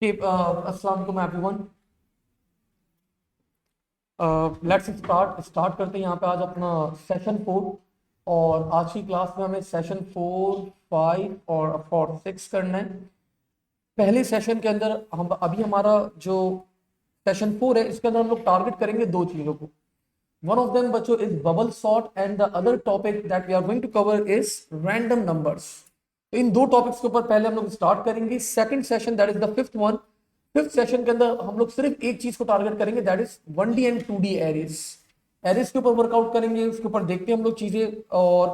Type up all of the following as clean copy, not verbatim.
अस्सलाम वालेकुम everyone. Let's start करते हैं यहाँ पे आज अपना सेशन 4। और आज की क्लास में हमें सेशन 4, 5 और 6 करना है। पहले सेशन के अंदर हम अभी हमारा जो सेशन 4 है इसके अंदर हम लोग टारगेट करेंगे दो चीज़ों को। वन ऑफ देम बच्चों is bubble sort and the other topic that we are going to cover is random numbers. तो इन दो टॉपिक्स के ऊपर पहले हम लोग स्टार्ट करेंगे। Second session that is the fifth one. Fifth session के अंदर हम लोग सिर्फ एक चीज को टारगेट करेंगे, that is 1D and 2D arrays. Arrays के ऊपर वर्कआउट करेंगे, उसके ऊपर देखते हैं हम लोग चीजें। और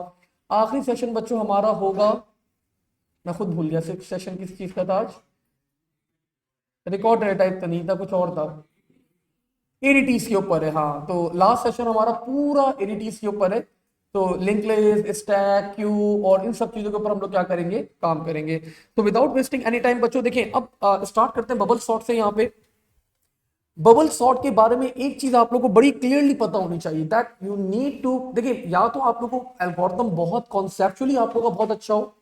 आखिरी सेशन बच्चों हमारा होगा, मैं खुद भूल गया सिक्स सेशन किस चीज का था आज। रिकॉर्ड टाइप तो नहीं था, कुछ और था। एडीटीज के ऊपर है, हाँ। तो लास्ट सेशन हमारा पूरा एडीटीज के ऊपर है। तो लिंक लिस्ट, स्टैक, क्यू और इन सब चीजों के ऊपर हम लोग क्या करेंगे, काम करेंगे। तो विदाउट वेस्टिंग एनी टाइम बच्चों देखें, अब स्टार्ट करते हैं बबल सॉर्ट से। यहाँ पे बबल सॉर्ट के बारे में एक चीज आप लोग को बड़ी क्लियरली पता होनी चाहिए, दैट यू नीड टू। देखिए, या तो आप लोग को एल्गोरिथम बहुत कॉन्सेप्चुअली आप लोग का बहुत अच्छा हो,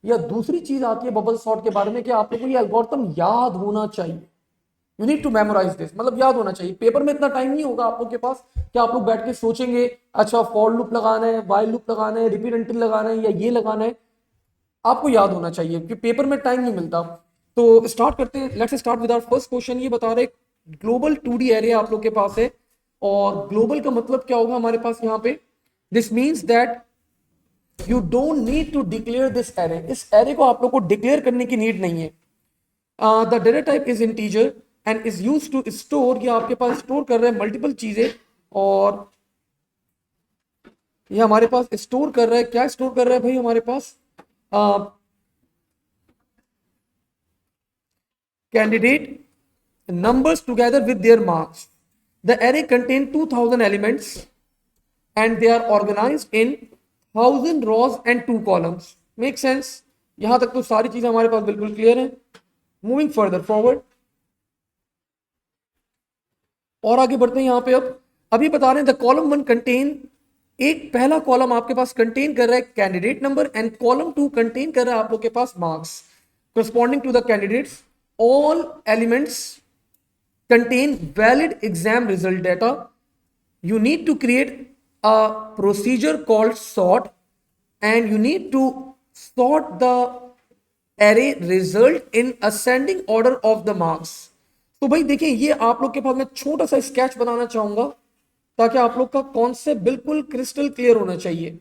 या दूसरी चीज आती है बबल सॉर्ट के बारे में कि आप लोग को ये एल्गोरिथम याद होना चाहिए। You need to memorise this, मतलब याद होना चाहिए। पेपर में इतना टाइम नहीं होगा आप लोग के पास कि आप लोग बैठ के सोचेंगे अच्छा फॉर लूप लगाना है, वाइल लूप लगाना है, रिपीट अनटिल लगाना है या ये लगाना है। आपको याद होना चाहिए क्योंकि पेपर में टाइम नहीं मिलता। तो स्टार्ट करते हैं। Let's start with our first question. ये बता रहे ग्लोबल 2D एरे आप लोग के पास है। और ग्लोबल का मतलब क्या होगा हमारे पास यहाँ पे, this means that you don't need to declare this array. इस एरे को आप लोग को डिक्लेयर करने की नीड नहीं है। The data type is integer and is use to store. ये आपके पास स्टोर कर रहे हैं मल्टीपल चीजें। और ये हमारे पास स्टोर कर रहा है, क्या स्टोर कर रहा है भाई हमारे पास, candidate numbers together with their marks. The array contains 2000 elements and they are organized in 1000 rows and 2 columns. Make sense? यहां तक तो सारी चीजें हमारे पास बिल्कुल क्लियर है। मूविंग फर्दर फॉरवर्ड और आगे बढ़ते हैं। यहां पे अब अभी बता रहे हैं द कॉलम 1 कंटेन, एक पहला कॉलम आपके पास कंटेन कर रहा है candidate number and column 2 contain कर रहा है आप लोग के pass marks corresponding to the candidates. All elements contain valid exam result data. You need to create a procedure called sort and you need to sort the array result in ascending order of the marks. तो भाई देखिए, ये आप लोग के पास मैं छोटा सा स्केच बनाना चाहूंगा ताकि आप लोग का कॉन्सेप्ट बिल्कुल क्रिस्टल क्लियर होना चाहिए।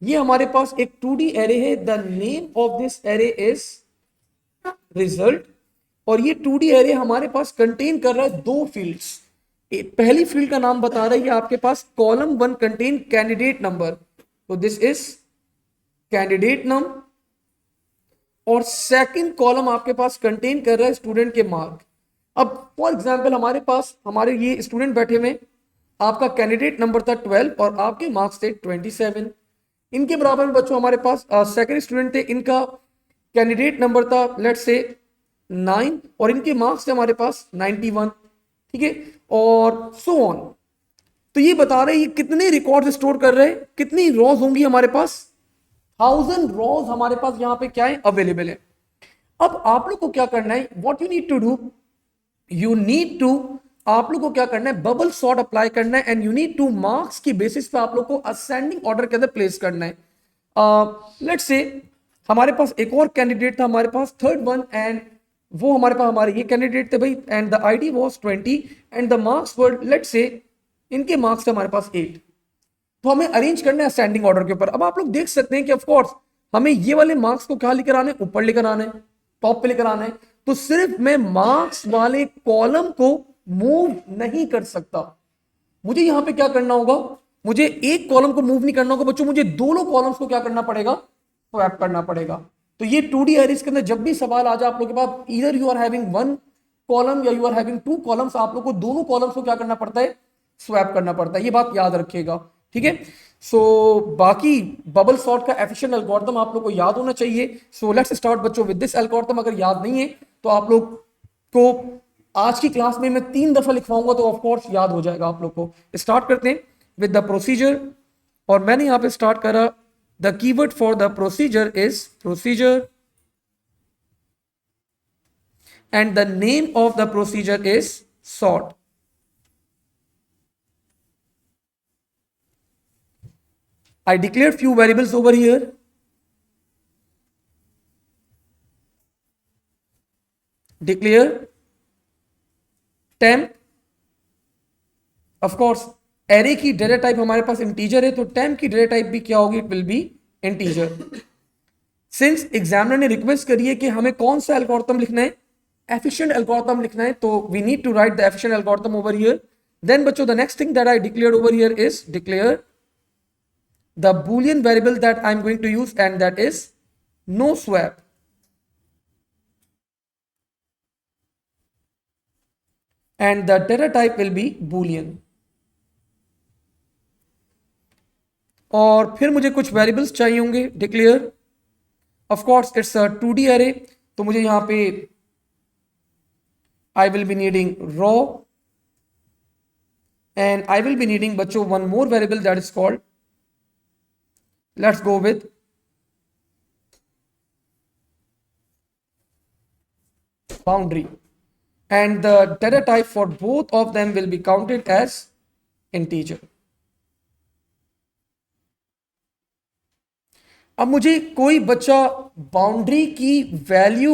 ये हमारे पास एक 2D एरे है। The name of this array is result. और ये 2D एरे हमारे पास कंटेन कर रहा है दो फील्ड्स। पहली फील्ड का नाम बता रहा है ये आपके पास कॉलम 1 कंटेन कैंडिडेट नंबर, तो दिस इज कैंडिडेट नंबर। और सेकंड कॉलम आपके पास कंटेन कर रहा है स्टूडेंट के मार्क। अब फॉर एग्जांपल हमारे पास हमारे ये स्टूडेंट बैठे हुए, आपका कैंडिडेट नंबर था 12 और आपके मार्क्स थे 27। इनके बराबर में बच्चों हमारे पास सेकंड स्टूडेंट थे, इनका कैंडिडेट नंबर था लेट्स से 9 और इनके मार्क्स थे हमारे पास 91। ठीक है, और सो ऑन। तो ये बता रहे हैं ये कितने रिकॉर्ड स्टोर कर रहे हैं, कितनी रॉज होंगी हमारे पास, 1000 रॉज हमारे पास यहाँ पे क्या है, अवेलेबल है। अब आप लोग को क्या करना है, what you need to do, you need to, आप लोग को क्या करना है, बबल सॉर्ट अप्लाई करना है and you need two marks की बेसिस पे आप लोग को असेंडिंग ऑर्डर के अंदर प्लेस करना है। लेट्स से हमारे पास एक और कैंडिडेट था हमारे पास थर्ड वन, एंड वो हमारे पास हमारे ये कैंडिडेट थे भाई, and the ID was 20 and the marks were let's say, इनके मार्क्स थे हमारे पास 8। तो हमें अरेंज करना है असेंडिंग ऑर्डर के ऊपर। अब आप लोग देख सकते हैं कि ऑफ कोर्स हमें ये वाले मार्क्स को क्या लेकर आने, ऊपर लेकर आने, टॉप पे लेकर आने। तो सिर्फ मैं मार्क्स वाले कॉलम को मूव नहीं कर सकता, मुझे यहां पे क्या करना होगा, मुझे एक कॉलम को मूव नहीं करना होगा बच्चों, मुझे दोनों कॉलम्स को क्या करना पड़ेगा, स्वैप करना पड़ेगा। तो ये 2D एरेज के अंदर जब भी सवाल आ जाए आप लोग के पास, इधर you are having one column या you are having two columns, आप लोग को दोनों कॉलम्स को क्या करना पड़ता है, स्वैप करना पड़ता है। ये बात याद रखिएगा, ठीक है। सो बाकी बबल सॉर्ट का एफिशिएंट एल्गोरिथम आप लोग को याद होना चाहिए। सो लेट्स स्टार्ट बच्चों विद दिस एल्गोरिथम। अगर याद नहीं है तो आप लोग को आज की क्लास में मैं 3 दफा लिखवाऊंगा तो ऑफ कोर्स याद हो जाएगा आप लोग को। स्टार्ट करते हैं विद द प्रोसीजर, और मैंने यहां पे स्टार्ट करा, the keyword for the procedure is procedure and the name of the procedure is sort. I declared few variables over here. Declare temp. Of course array की data type हमारे पास integer है, तो temp की data type भी क्या होगी? It will be integer. Since examiner ने request करी है कि हमें कौन सा एल्गोरिथम लिखना है, एफिशिएंट एल्गोरिथम लिखना है, तो we need to write the efficient algorithm over here. Then बच्चों, the next thing that I declared over here is declare the boolean variable that I am going to use, and that is no swap. And the data type will be boolean. और फिर मुझे कुछ variables चाहिए होंगे. Declare, of course it's a 2D array, तो मुझे यहां पे I will be needing row, and I will be needing बच्चों one more variable that is called, let's go with boundary, and the data type for both of them will be counted as integer. अब मुझे कोई बच्चा boundary की value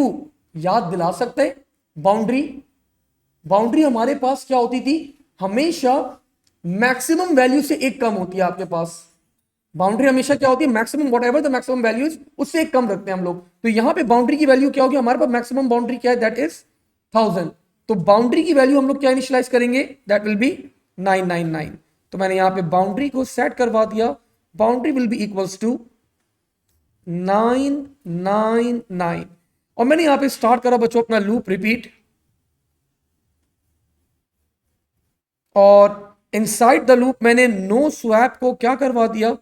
याद दिला सकता है? बाउंड्री, बाउंड्री हमारे पास क्या होती थी? हमेशा मैक्सिमम वैल्यू से एक कम होती है आपके पास. बाउंड्री हमेशा क्या होती है? Maximum, what ever the maximum values, उससे एक कम रखते हैं हम लोग. तो यहां पे बाउंड्री की वैल्यू क्या होगी? हमारे पास मैक्सिमम बाउंड्री क्या है? That is 1000. तो बाउंड्री की वैल्यू हम लोग क्या इनिशियलाइज करेंगे? That will B 999. तो मैंने यहां पे बाउंड्री को सेट करवा दिया. Boundary will be equals to 999. और मैंने यहां पे स्टार्ट करा बच्चों अपना लूप रिपीट, और इनसाइड द लूप मैंने नो स्वैप को क्या करवा दिया?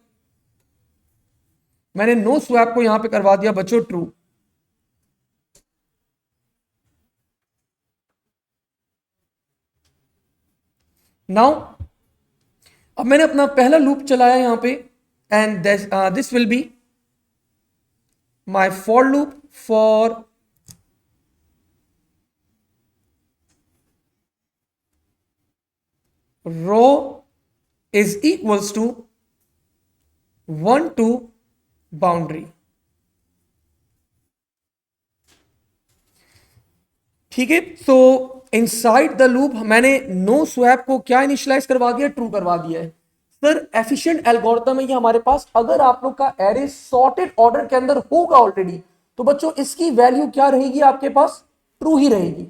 मैंने नो स्वैप को यहां पे करवा दिया बच्चों ट्रू. नाउ अब मैंने अपना पहला लूप चलाया यहां पे, and this will be my for loop for row is equals to 1 to boundary. ठीक है, सो इनसाइड द लूप मैंने नो स्वैप को क्या इनिशियलाइज करवा दिया? ट्रू करवा दिया है. सर एफिशिएंट एल्गोरिथम है ये हमारे पास. अगर आप लोग का एरे सॉर्टेड ऑर्डर के अंदर होगा ऑलरेडी, तो बच्चों इसकी वैल्यू क्या रहेगी आपके पास? ट्रू ही रहेगी.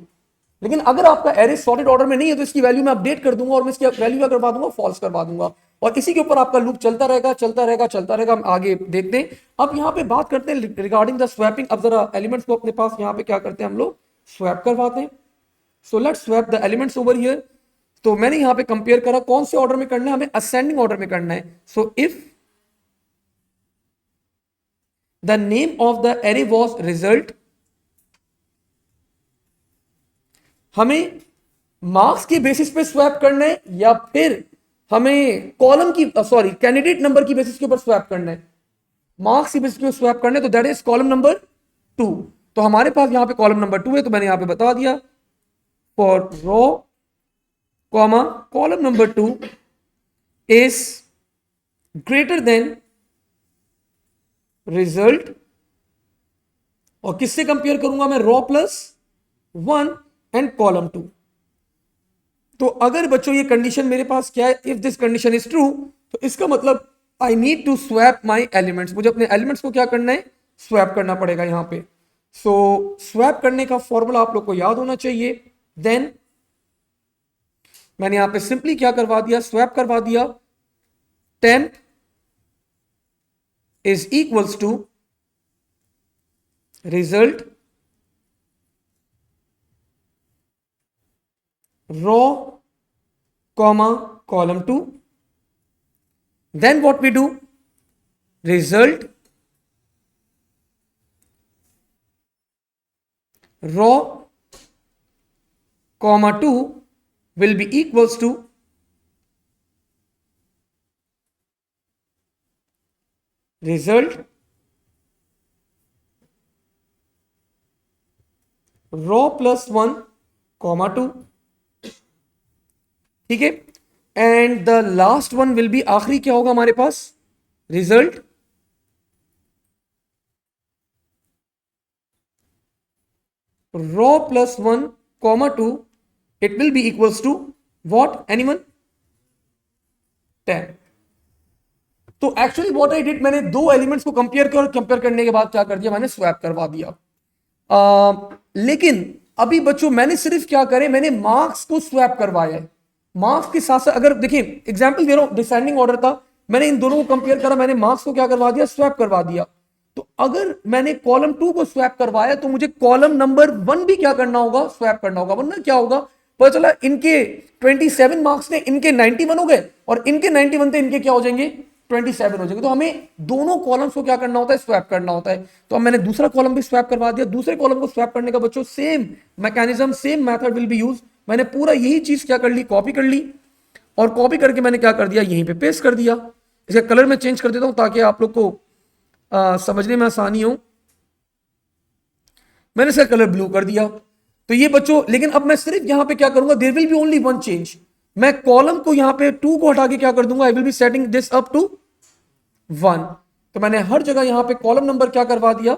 लेकिन अगर आपका एरे सॉर्टेड ऑर्डर में नहीं है, तो इसकी वैल्यू मैं अपडेट कर दूंगा, और मैं इसकी वैल्यू क्या करवा दूंगा? फॉल्स करवा दूंगा. और इसी के ऊपर आपका लूप चलता रहेगा, चलता रहेगा, चलता रहेगा. हम आगे देखते हैं. अब यहां पे बात करते हैं रिगार्डिंग द स्वैपिंग. अब जरा एलिमेंट्स को अपने पास यहां पे क्या करते हैं हम लोग? स्वैप करवाते हैं. So let's swap the elements over here. तो मैंने यहां पे कंपेयर करा कौन से ऑर्डर में करना है? हमें असेंडिंग ऑर्डर में करना है. So if the name of the array was result, हमें मार्क्स की बेसिस पे स्वैप करना है, या फिर हमें कॉलम की कैंडिडेट नंबर की बेसिस के ऊपर स्वैप करना है? मार्क्स की बेसिस पे स्वैप करना है, तो दैट इज कॉलम नंबर 2. तो हमारे पास यहां पे कॉलम नंबर 2 है, तो मैंने यहां पे बता दिया for row comma column number 2 is greater than result. और किससे कंपेयर करूंगा मैं? Row plus 1 and column 2. तो अगर बच्चों ये कंडीशन मेरे पास क्या है? If this condition is true, तो इसका मतलब I need to swap my elements. मुझे अपने एलिमेंट्स को क्या करना है? स्वैप करना पड़ेगा यहां पे. सो स्वैप करने का फॉर्मूला आप लोग को याद होना चाहिए. देन मैंने यहां पे सिंपली क्या करवा दिया? स्वैप करवा दिया. Temp is equals to result row comma column 2. Then what we do? Result row comma 2 will be equals to result row plus 1 comma 2, ठीक है। And the last one will be, आखिरी क्या होगा हमारे पास, result row plus 1 comma 2, it will be equals to what anyone, 10। तो actually what I did, मैंने दो एलिमेंट्स को कंपेयर कर, कंपेयर करने के बाद क्या कर दिया, मैंने स्वैप करवा दिया। लेकिन अभी बच्चों मैंने सिर्फ क्या करे, मैंने मार्क्स को स्वैप करवाया है। मार्क्स के साथ साथ अगर देखिए एग्जांपल दे रहा हूं, डिसेंडिंग ऑर्डर था, मैंने इन दोनों को कंपेयर करा, मैंने मार्क्स को क्या करवा दिया, स्वैप करवा दिया। तो अगर मैंने कॉलम 2 को स्वैप करवाया तो मुझे कॉलम नंबर 1 भी क्या करना होगा, स्वैप करना होगा, वरना क्या होगा, पता चला इनके 27 मार्क्स थे, इनके 91 हो गए, और इनके 91 थे, इनके क्या हो जाएंगे, 27 हो जाएंगे। तो हमें दोनों कॉलम्स को क्या करना होता है, स्वैप करना होता है। तो अब मैंने दूसरा कॉलम भी स्वैप करवा दिया। दूसरे कॉलम को स्वैप करने का बच्चों same mechanism, same method will be use. मैंने पूरा यही चीज क्या कर ली, कॉपी कर ली, और कॉपी करके मैंने क्या कर दिया, यहीं पे पेस्ट कर दिया। इसका कलर मैं चेंज कर देता हूं ताकि आप लोग को समझने में आसानी हो। मैंने इसका कलर ब्लू कर दिया। तो ये बच्चों, लेकिन अब मैं सिर्फ यहां पे क्या करूंगा, there will be only one change. मैं कॉलम को यहां पे 2 को हटा के क्या कर दूंगा, I will be setting this up to 1। तो मैंने हर जगह यहां पे कॉलम नंबर क्या करवा दिया,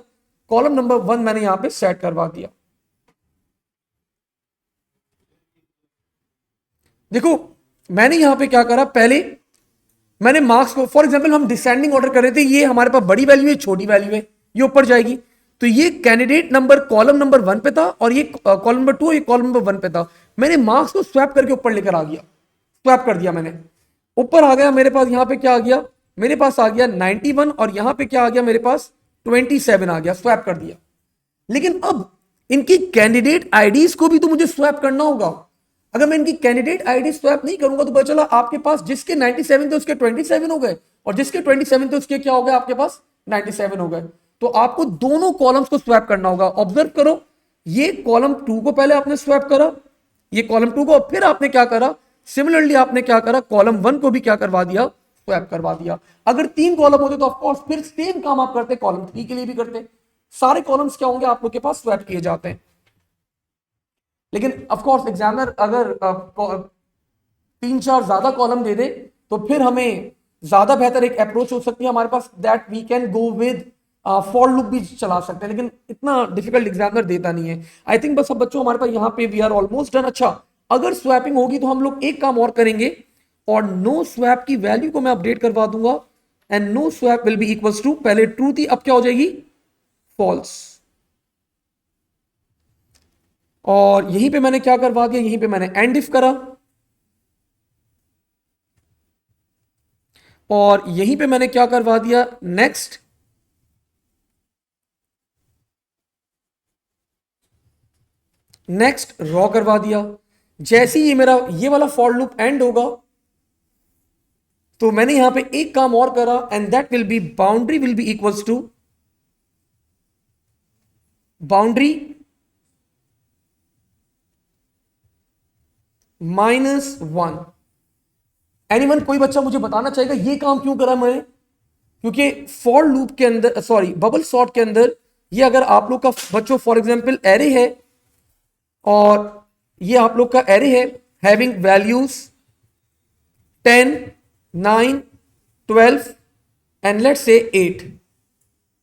कॉलम नंबर 1 मैंने यहां पे सेट करवा दिया। देखो मैंने यहां पे क्या करा, पहले मैंने मार्क्स को, फॉर एग्जांपल हम डिसेंडिंग ऑर्डर कर रहे थे, ये हमारे पास बड़ी वैल्यू है, छोटी वैल्यू है, ये ऊपर जाएगी। तो ये कैंडिडेट नंबर कॉलम नंबर 1 पे था, और ये कॉलम नंबर 2, ये कॉलम नंबर 1 पे था। मैंने मार्क्स को स्वैप करके ऊपर लेकर आ गया, स्वैप कर दिया मैंने, ऊपर आ गया मेरे पास, यहां पे क्या आ गया, मेरे पास आ गया 91, और यहां पे क्या आ गया मेरे पास, 27 आ गया, स्वैप कर दिया। लेकिन अब इनकी कैंडिडेट आईडीज को भी तो मुझे स्वैप करना होगा। अगर मैं इनकी कैंडिडेट आईडी स्वैप नहीं करूंगा तो पता चला आपके पास जिसके 97 थे उसके 27 हो गए, और जिसके 27 थे उसके क्या हो गए, आपके पास 97 हो गए। तो आपको दोनों कॉलम्स को स्वैप करना होगा। ऑब्जर्व करो, ये कॉलम 2 को पहले आपने स्वैप करा, ये कॉलम 2 को, और फिर आपने क्या करा, सिमिलरली आपने क्या करा, कॉलम 1 को भी क्या करवा दिया, स्वैप करवा दिया। अगर 3 कॉलम होते तो ऑफकोर्स फिर सेम काम आप करते, कॉलम 3 के लिए भी करते। सारे कॉलम्स क्या होंगे, आप लोग के पास स्वैप किए जाते हैं। लेकिन ऑफ कोर्स एग्जामिनर अगर 3-4 ज्यादा कॉलम दे दे तो फिर हमें ज्यादा बेहतर एक अप्रोच हो सकती है हमारे पास, that we can go with for loop भी चला सकते हैं, लेकिन इतना डिफिकल्ट एग्जामिनर देता नहीं है। आई थिंक बस अब बच्चों हमारे पास यहाँ पे वी आर ऑलमोस्ट डन। अच्छा, अगर स्वैपिंग होगी तो हम लोग एक काम और करेंगे, और नो स्वैप की वैल्यू को मैं अपडेट करवा दूंगा, and no swap will be equals to, पहले ट्रू थी, अब क्या हो जाएगी, फॉल्स। और यहीं पे मैंने क्या करवा दिया, यहीं पे मैंने एंड इफ करा, और यहीं पे मैंने क्या करवा दिया, नेक्स्ट। नेक्स्ट रॉ करवा दिया। जैसे ही ये मेरा ये वाला फॉर लूप एंड होगा तो मैंने यहां पे एक काम और करा, and that will be boundary will be equals to boundary -1। Anyone, कोई बच्चा मुझे बताना चाहेगा ये काम क्यों करा मैंने? क्योंकि फॉर लूप के अंदर, सॉरी बबल सॉर्ट के अंदर, ये अगर आप लोग का बच्चों फॉर एग्जांपल एरे है, और ये आप लोग का एरे है having values 10, 9, 12 and let's say 8,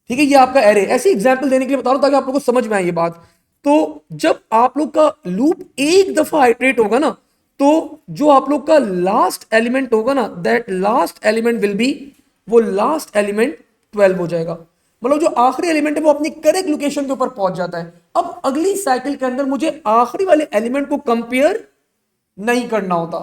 ठीक है, ये आपका एरे। ऐसी एग्जांपल देने के लिए बता रहा हूं ताकि आप लोग को समझ में आए ये बात। तो जब आप लोग का लूप एक दफा आइटरेट होगा ना, तो जो आप लोग का लास्ट एलिमेंट होगा ना, that last element will be, वो लास्ट एलिमेंट 12 हो जाएगा। मतलब जो आखिरी एलिमेंट है वो अपनी करेक्ट लोकेशन के ऊपर पहुंच जाता है। अब अगली साइकिल के अंदर मुझे आखिरी वाले एलिमेंट को कंपेयर नहीं करना होता,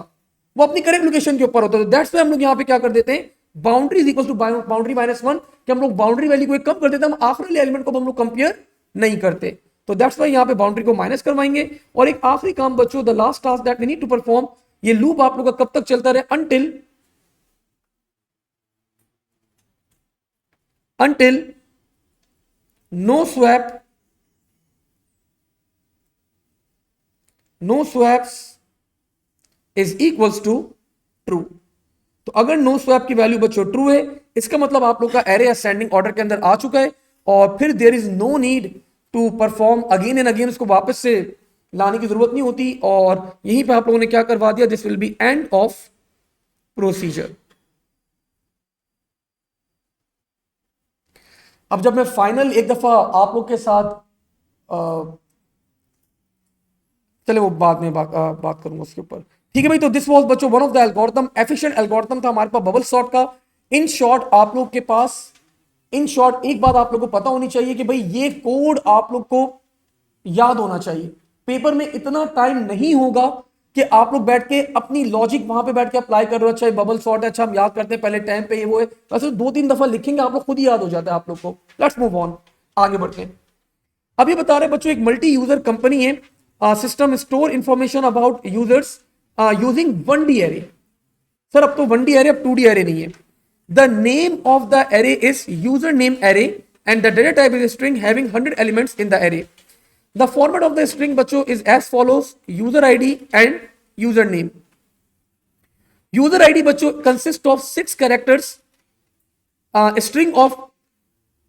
वो अपनी करेक्ट लोकेशन के ऊपर होता है। दैट्स व्हाई हम लोग यहां पे क्या कर देते हैं, boundary is equal to boundary -1, कि हम लोग बाउंड्री वैल्यू को एक कम कर देते हैं, हम आखिरी एलिमेंट को हम लोग कंपेयर नहीं करते। तो दैट्स व्हाई यहां पे बाउंड्री को माइनस करवाएंगे। और एक आखिरी काम बच्चों, the last task that we need to perform, ये लूप आप लोग का कब तक चलता रहे, until no swaps is equals to true. तो अगर नो स्वैप की वैल्यू बच्चों ट्रू है, इसका मतलब आप लोग का एरे असेंडिंग ऑर्डर के अंदर आ चुका है, और फिर there is no need to perform again and again, उसको वापस से लाने की जरूरत नहीं होती, और यहीं पे आप लोगों ने क्या करवा दिया, this will B end of procedure. अब जब मैं फाइनल एक दफा आप लोग के साथ चले वो बाद में बात करूंगा उसके ऊपर। ठीक है भाई, तो दिस वाज बच्चों one of the algorithm, efficient algorithm था हमारे पास बबल सॉर्ट का। इन शॉर्ट आप लोग के पास, इन शॉर्ट एक बात आप लोग को पता होनी चाहिए कि भाई ये कोड आप लोग को याद होना चाहिए। पेपर में इतना टाइम नहीं होगा कि आप लोग बैठ के अपनी लॉजिक वहां पे बैठ के अप्लाई कर रहे हो, अच्छा बबल सॉर्ट है, अच्छा हम याद करते हैं पहले टाइम पे ये वो है, वैसे दो तीन दफा लिखेंगे आप लोग खुद ही याद हो जाता है आप लोग को। लेट्स मूव ऑन, आगे बढ़ते हैं। अभी बता रहे बच्चों एक मल्टी यूजर कंपनी है, system store information about users using 1D array. Sir अब तो 1D एरे, अब 2D एरे नहीं है। The name of the array is user name array and the data type is string having 100 elements in the array. The format of the string बच्चों is as follows, user ID and user name. User ID बच्चों consist of 6 characters, string of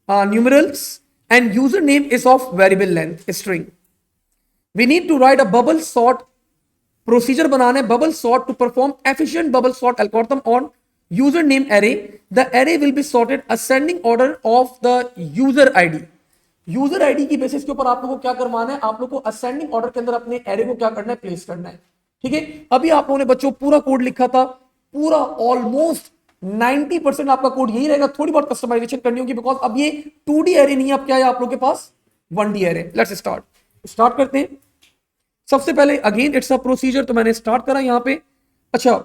numerals, and username is of variable length string. We need to write a bubble sort procedure बनाने bubble sort to perform efficient bubble sort algorithm on username array. The array will be sorted ascending order of the user id. User ID की basis के ऊपर आप लोगों को क्या करवाना है, आप लोग को असेंडिंग ऑर्डर के अंदर अपने एरे को क्या करना है, प्लेस करना है। ठीक है, अभी आप लोगों ने बच्चों पूरा कोड लिखा था, पूरा ऑलमोस्ट 90% आपका कोड यही रहेगा, थोड़ी बहुत कस्टमाइजेशन करनी होगी बिकॉज अब ये 2D एरे नहीं है, अब क्या है आप लोग के पास 1D एरे। लेट्स स्टार्ट करते हैं। सबसे पहले अगेन इट्स अ प्रोसीजर, तो मैंने स्टार्ट करा यहां पे। अच्छा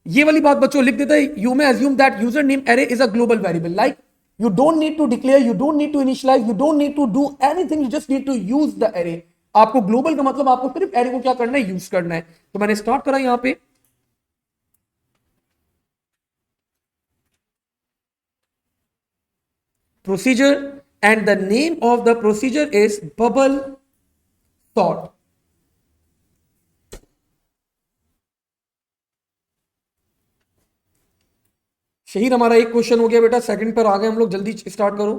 ये वाली बात बच्चों लिख देता है, you may assume that user name array is a global variable, like you don't need to declare, you don't need to initialize, you don't need to do anything, you just need to use the array। आपको global का मतलब आपको सिर्फ array को क्या करना है, use करना है। तो मैंने स्टार्ट करा यहां पे, procedure and the name of the procedure is bubble sort. शहीद हमारा एक क्वेश्चन हो गया बेटा, सेकंड पर आ गए हम लोग, जल्दी स्टार्ट करो।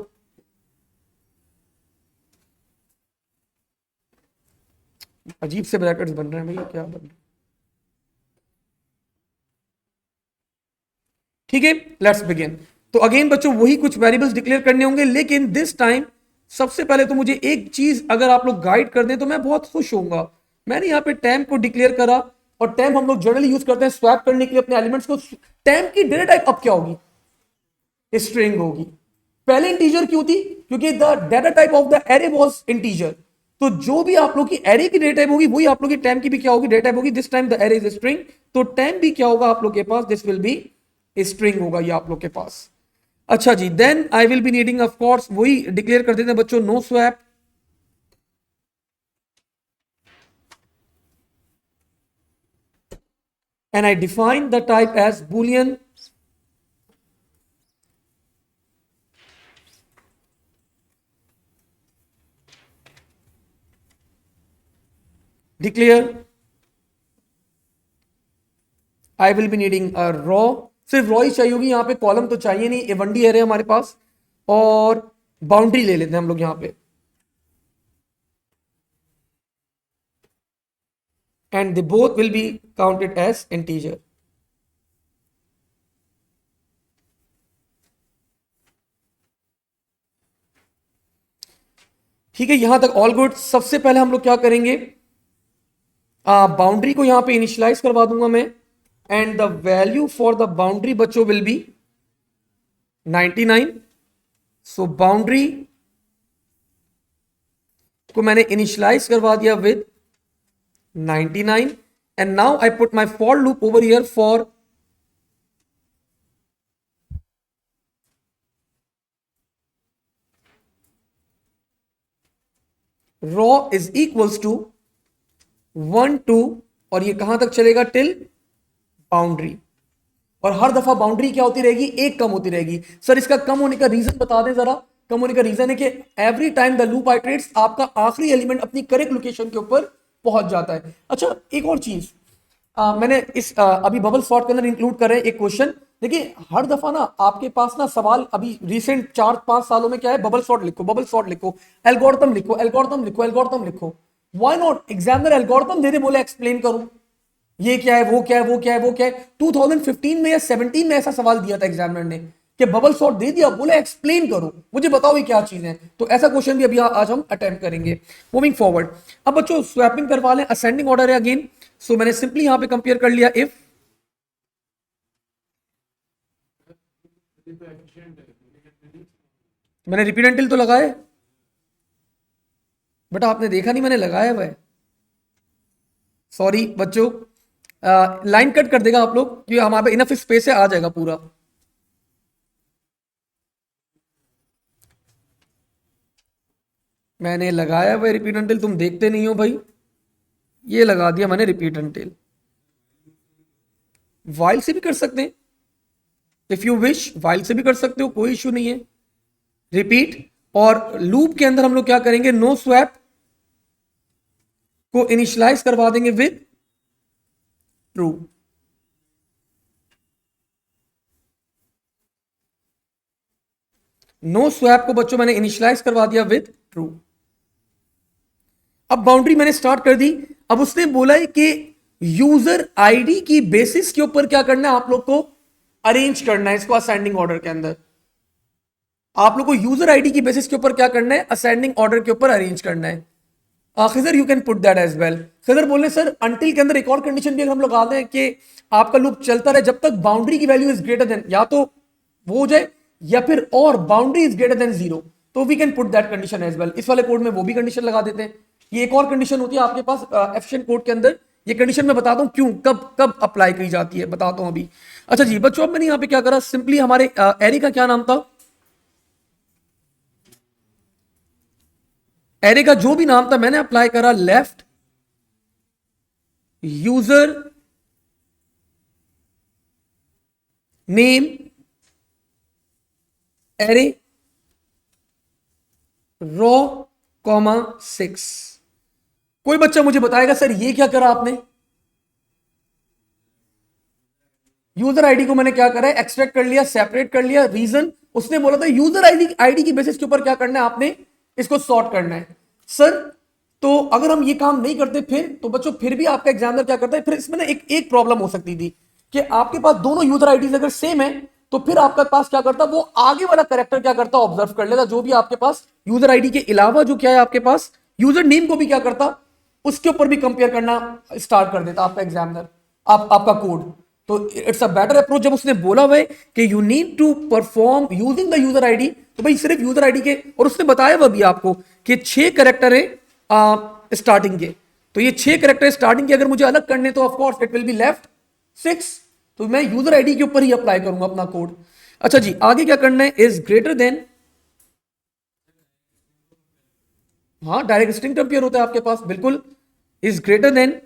अजीब से ब्रैकेट्स बन रहे हैं भैया, क्या बन रहे हैं। ठीक है, लेट्स बिगिन। तो अगेन बच्चों वही कुछ वेरिएबल्स डिक्लेयर करने होंगे, लेकिन दिस टाइम सबसे पहले तो मुझे एक चीज अगर आप लोग गाइड कर दें तो मैं बहुत खुश होऊंगा। मैंने यहाँ पे टैम्प को डिक्लेयर करा, और टैम्प हम लोग जनरली यूज करते हैं स्वैप करने के लिए अपने एलिमेंट्स को। टैम्प की डेटा टाइप अब क्या होगी, स्ट्रिंग होगी। पहले इंटीजर क्यों थी, क्योंकि the data type of the array was integer. तो जो भी आप लोग की एरे की डेटा टाइप होगी वही आप लोग की टैम्प की भी क्या होगी, डेटा टाइप होगी। This time the array is string, तो टैम्प भी क्या होगा आप लोग के पास, दिस विल बी स्ट्रिंग होगा ये आप लोग के पास। अच्छा जी, then I will be needing of course वही डिक्लेयर कर देते हैं बच्चों, no swap and I define the type as boolean declare I will be needing a raw, सिर्फ रॉ ही चाहिए होगी यहाँ पे, कॉलम तो चाहिए नहीं, ये 1D एरे हमारे पास। और बाउंड्री ले लेते हैं हम लोग यहाँ पे, and they both will be counted as integer। ठीक है, यहां तक ऑल गुड। सबसे पहले हम लोग क्या करेंगे, बाउंड्री को यहां पे इनिशियलाइज करवा दूंगा मैं, and the value for the boundary बच्चों विल बी 99। सो बाउंड्री को मैंने इनिशियलाइज करवा दिया with 99, and now I put my for loop over here for row is equals to 1 2, और ये कहां तक चलेगा, टिल बाउंड्री। और हर दफा बाउंड्री क्या होती रहेगी, एक कम होती रहेगी। सर इसका कम होने का रीजन बता दें जरा। कम होने का रीजन है कि एवरी टाइम द लूप आइटरेट्स, आपका आखिरी एलिमेंट अपनी करेक्ट लोकेशन के ऊपर पहुंच जाता है। अच्छा एक और चीज, मैंने इस अभी बबल सॉर्ट के अंदर इंक्लूड कर रहे हैं एक क्वेश्चन, देखिए हर दफा ना आपके पास ना सवाल अभी रिसेंट 4-5 सालों में क्या है, बबल सॉर्ट लिखो, बबल सॉर्ट लिखो, एल्गोरिथम लिखो, एल्गोरिथम लिखो, एल्गोरिथम लिखो। व्हाई नॉट एग्जामिनर एल्गोरिथम दे दे, बोले एक्सप्लेन करो ये क्या है, वो क्या है, वो क्या है, वो क्या है। 2015 में या 17 में ऐसा सवाल दिया था एग्जामिनर ने कि बबल सॉर्ट दे दिया, बोले एक्सप्लेन करो, मुझे बताओ ये क्या चीज है। तो ऐसा क्वेश्चन भी अभी आज हम अटेम्प्ट करेंगे। मूविंग फॉरवर्ड, अब बच्चों स्वैपिंग करवा लें, असेंडिंग ऑर्डर है अगेन। सो मैंने सिंपली यहां पे कंपेयर कर लिया, इफ मैंने रिपीडेंटिल तो लगाए, बट आपने देखा नहीं मैंने लगाया हुआ है। सॉरी बच्चों, लाइन कट कर देगा आप लोग, क्योंकि हमारे पे इनफ स्पेस है, आ जाएगा पूरा। मैंने लगाया हुआ रिपीट अंटिल, तुम देखते नहीं हो भाई। ये लगा दिया मैंने रिपीट अंटिल। वाइल से भी कर सकते हैं, इफ यू विश वाइल से भी कर सकते हो, कोई इश्यू नहीं है। रिपीट और लूप के अंदर हम लोग क्या करेंगे, नो स्वैप को इनिशियलाइज करवा देंगे विद ट्रू। नो स्वैप को बच्चों मैंने इनिशियलाइज करवा दिया विद ट्रू। अब बाउंड्री मैंने स्टार्ट कर दी। अब उसने बोला है कि यूजर आईडी की बेसिस के ऊपर क्या करना है, आप लोग को अरेंज करना है इसको असेंडिंग ऑर्डर के अंदर। आप लोग को यूजर आईडी की बेसिस के ऊपर क्या करना है, असेंडिंग ऑर्डर के ऊपर अरेंज करना है। Khizar you can put that as well. Khizar बोले सर अंटिल के अंदर एक और कंडीशन भी अगर हम लोग आते हैं कि आपका लूप चलता रहे जब तक बाउंड्री की वैल्यू इज ग्रेटर देन, या तो वो हो जाए या फिर और बाउंड्री इज ग्रेटर देन 0, तो we can put that condition as well. इस वाले कोड में वो भी कंडीशन लगा देते हैं। ये एक और कंडीशन होती है आपके पास एफिशिएंट कोड के अंदर। ये कंडीशन मैं बताता हूं क्यों, कब कब अप्लाई की जाती है, बताता हूं अभी। अच्छा जी बच्चों, अब मैंने यहां पे क्या करा, सिंपली हमारे एरे का क्या नाम था, एरे का जो भी नाम था मैंने अप्लाई करा left user name array raw comma 6। कोई बच्चा मुझे बताएगा सर ये क्या करा आपने। यूजर आईडी को मैंने क्या करा है, एक्सट्रैक्ट कर लिया, सेपरेट कर लिया। रीजन उसने बोला था यूजर आईडी आईडी की बेसिस के ऊपर क्या करना है, आपने इसको सॉर्ट करना है। सर तो अगर हम ये काम नहीं करते फिर, तो बच्चों फिर भी आपका एग्जामिनर क्या करता है, फिर इसमें ना एक प्रॉब्लम हो सकती थी कि आपके पास दोनों यूजर आईडीज अगर सेम है, तो फिर आपके पास क्या करता, वो आगे वाला करेक्टर क्या करता, ऑब्जर्व कर लेता जो भी आपके पास यूजर आईडी के अलावा जो क्या है आपके पास यूजर नेम को भी क्या करता, उसके ऊपर भी कंपेयर करना स्टार्ट कर देता आपका एग्जामिनर, आपका कोड। तो इट्स अ बेटर अप्रोच। जब उसने बोला हुआ है कि you need to perform using the user ID, तो भाई सिर्फ यूजर आईडी के, और उसने बताया हुआ भी आपको कि 6 कैरेक्टर है स्टार्टिंग के। तो ये 6 कैरेक्टर स्टार्टिंग के अगर मुझे अलग करने, तो of course it will be left 6। तो मैं यूजर आईडी के ऊपर ही अप्लाई करूंगा अपना कोड। अच्छा जी आगे क्या करना है, इज ग्रेटर देन, हाँ डायरेक्ट स्ट्रिंग कंपेयर होता है आपके पास बिल्कुल, is greater then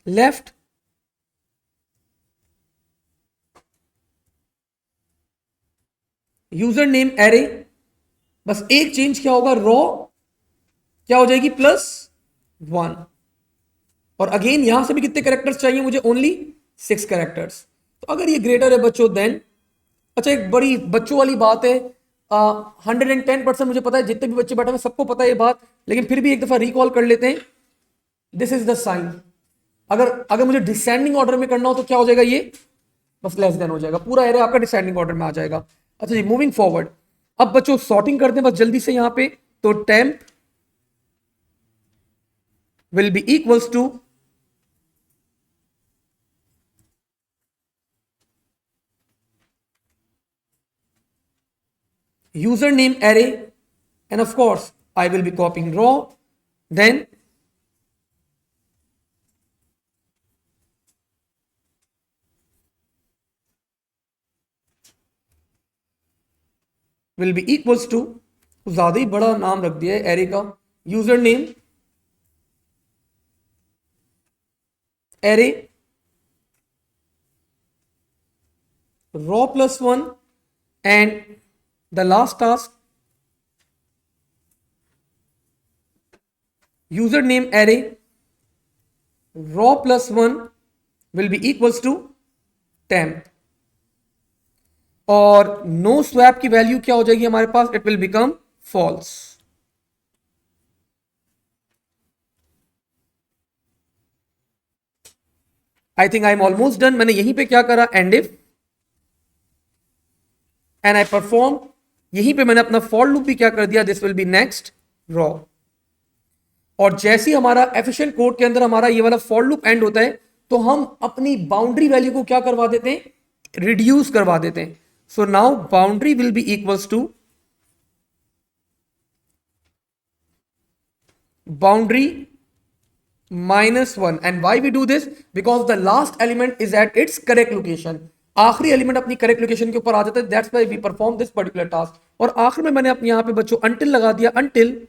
left user name array. बस एक चेंज क्या होगा, रॉ क्या हो जाएगी +1। और अगेन यहां से भी कितने कैरेक्टर्स चाहिए मुझे, ओनली 6 कैरेक्टर्स। तो अगर ये ग्रेटर है बच्चों देन, अच्छा एक बड़ी बच्चों वाली बात है, 110% मुझे पता है, जितने भी बच्चे बैठे हैं सबको पता है ये बात, लेकिन फिर भी एक दफा रिकॉल कर लेते हैं। This is the sign. अगर अगर मुझे डिसेंडिंग ऑर्डर में करना हो तो क्या हो जाएगा, ये बस लेस देन हो जाएगा, पूरा एरे आपका डिसेंडिंग ऑर्डर में आ जाएगा। अच्छा जी मूविंग फॉरवर्ड, अब बच्चों सॉर्टिंग करते हैं बस जल्दी से यहां पे। तो temp will be equals to username array, and of course I will be copying raw, then will be equals to, ज्यादा ही बड़ा नाम रख दिया है एरे का, user name array raw +1, and the last task username array raw +1 will be equals to temp, और no swap की value क्या हो जाएगी हमारे पास, it will become false. I think I am almost done. मैंने यहीं पे क्या करा, and if, and I perform, यहीं पे मैंने अपना फॉर लूप भी क्या कर दिया, this will be next raw. और जैसे ही हमारा एफिशिएंट कोड के अंदर हमारा ये वाला फॉर लूप एंड होता है, तो हम अपनी बाउंड्री वैल्यू को क्या करवा देते हैं, रिड्यूस करवा देते हैं। So now boundary will be equals to boundary -1, and why we do this, because the last element is at its correct location. आखिरी एलिमेंट अपनी करेक्ट लोकेशन के ऊपर आ जाता है, that's why we perform this particular task. और आखिर में मैंने अपने यहां पे बच्चों अंटिल लगा दिया, अंटिल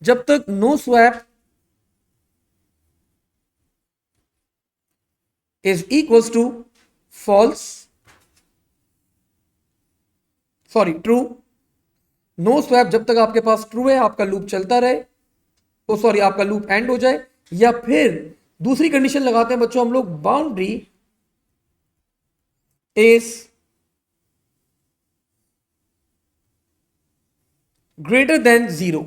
जब तक no swap is equals to false, sorry true, no swap जब तक आपके पास ट्रू है आपका लूप चलता रहे, तो सॉरी आपका लूप एंड हो जाए। या फिर दूसरी कंडीशन लगाते हैं बच्चों हम लोग, बाउंड्री इज ग्रेटर देन 0।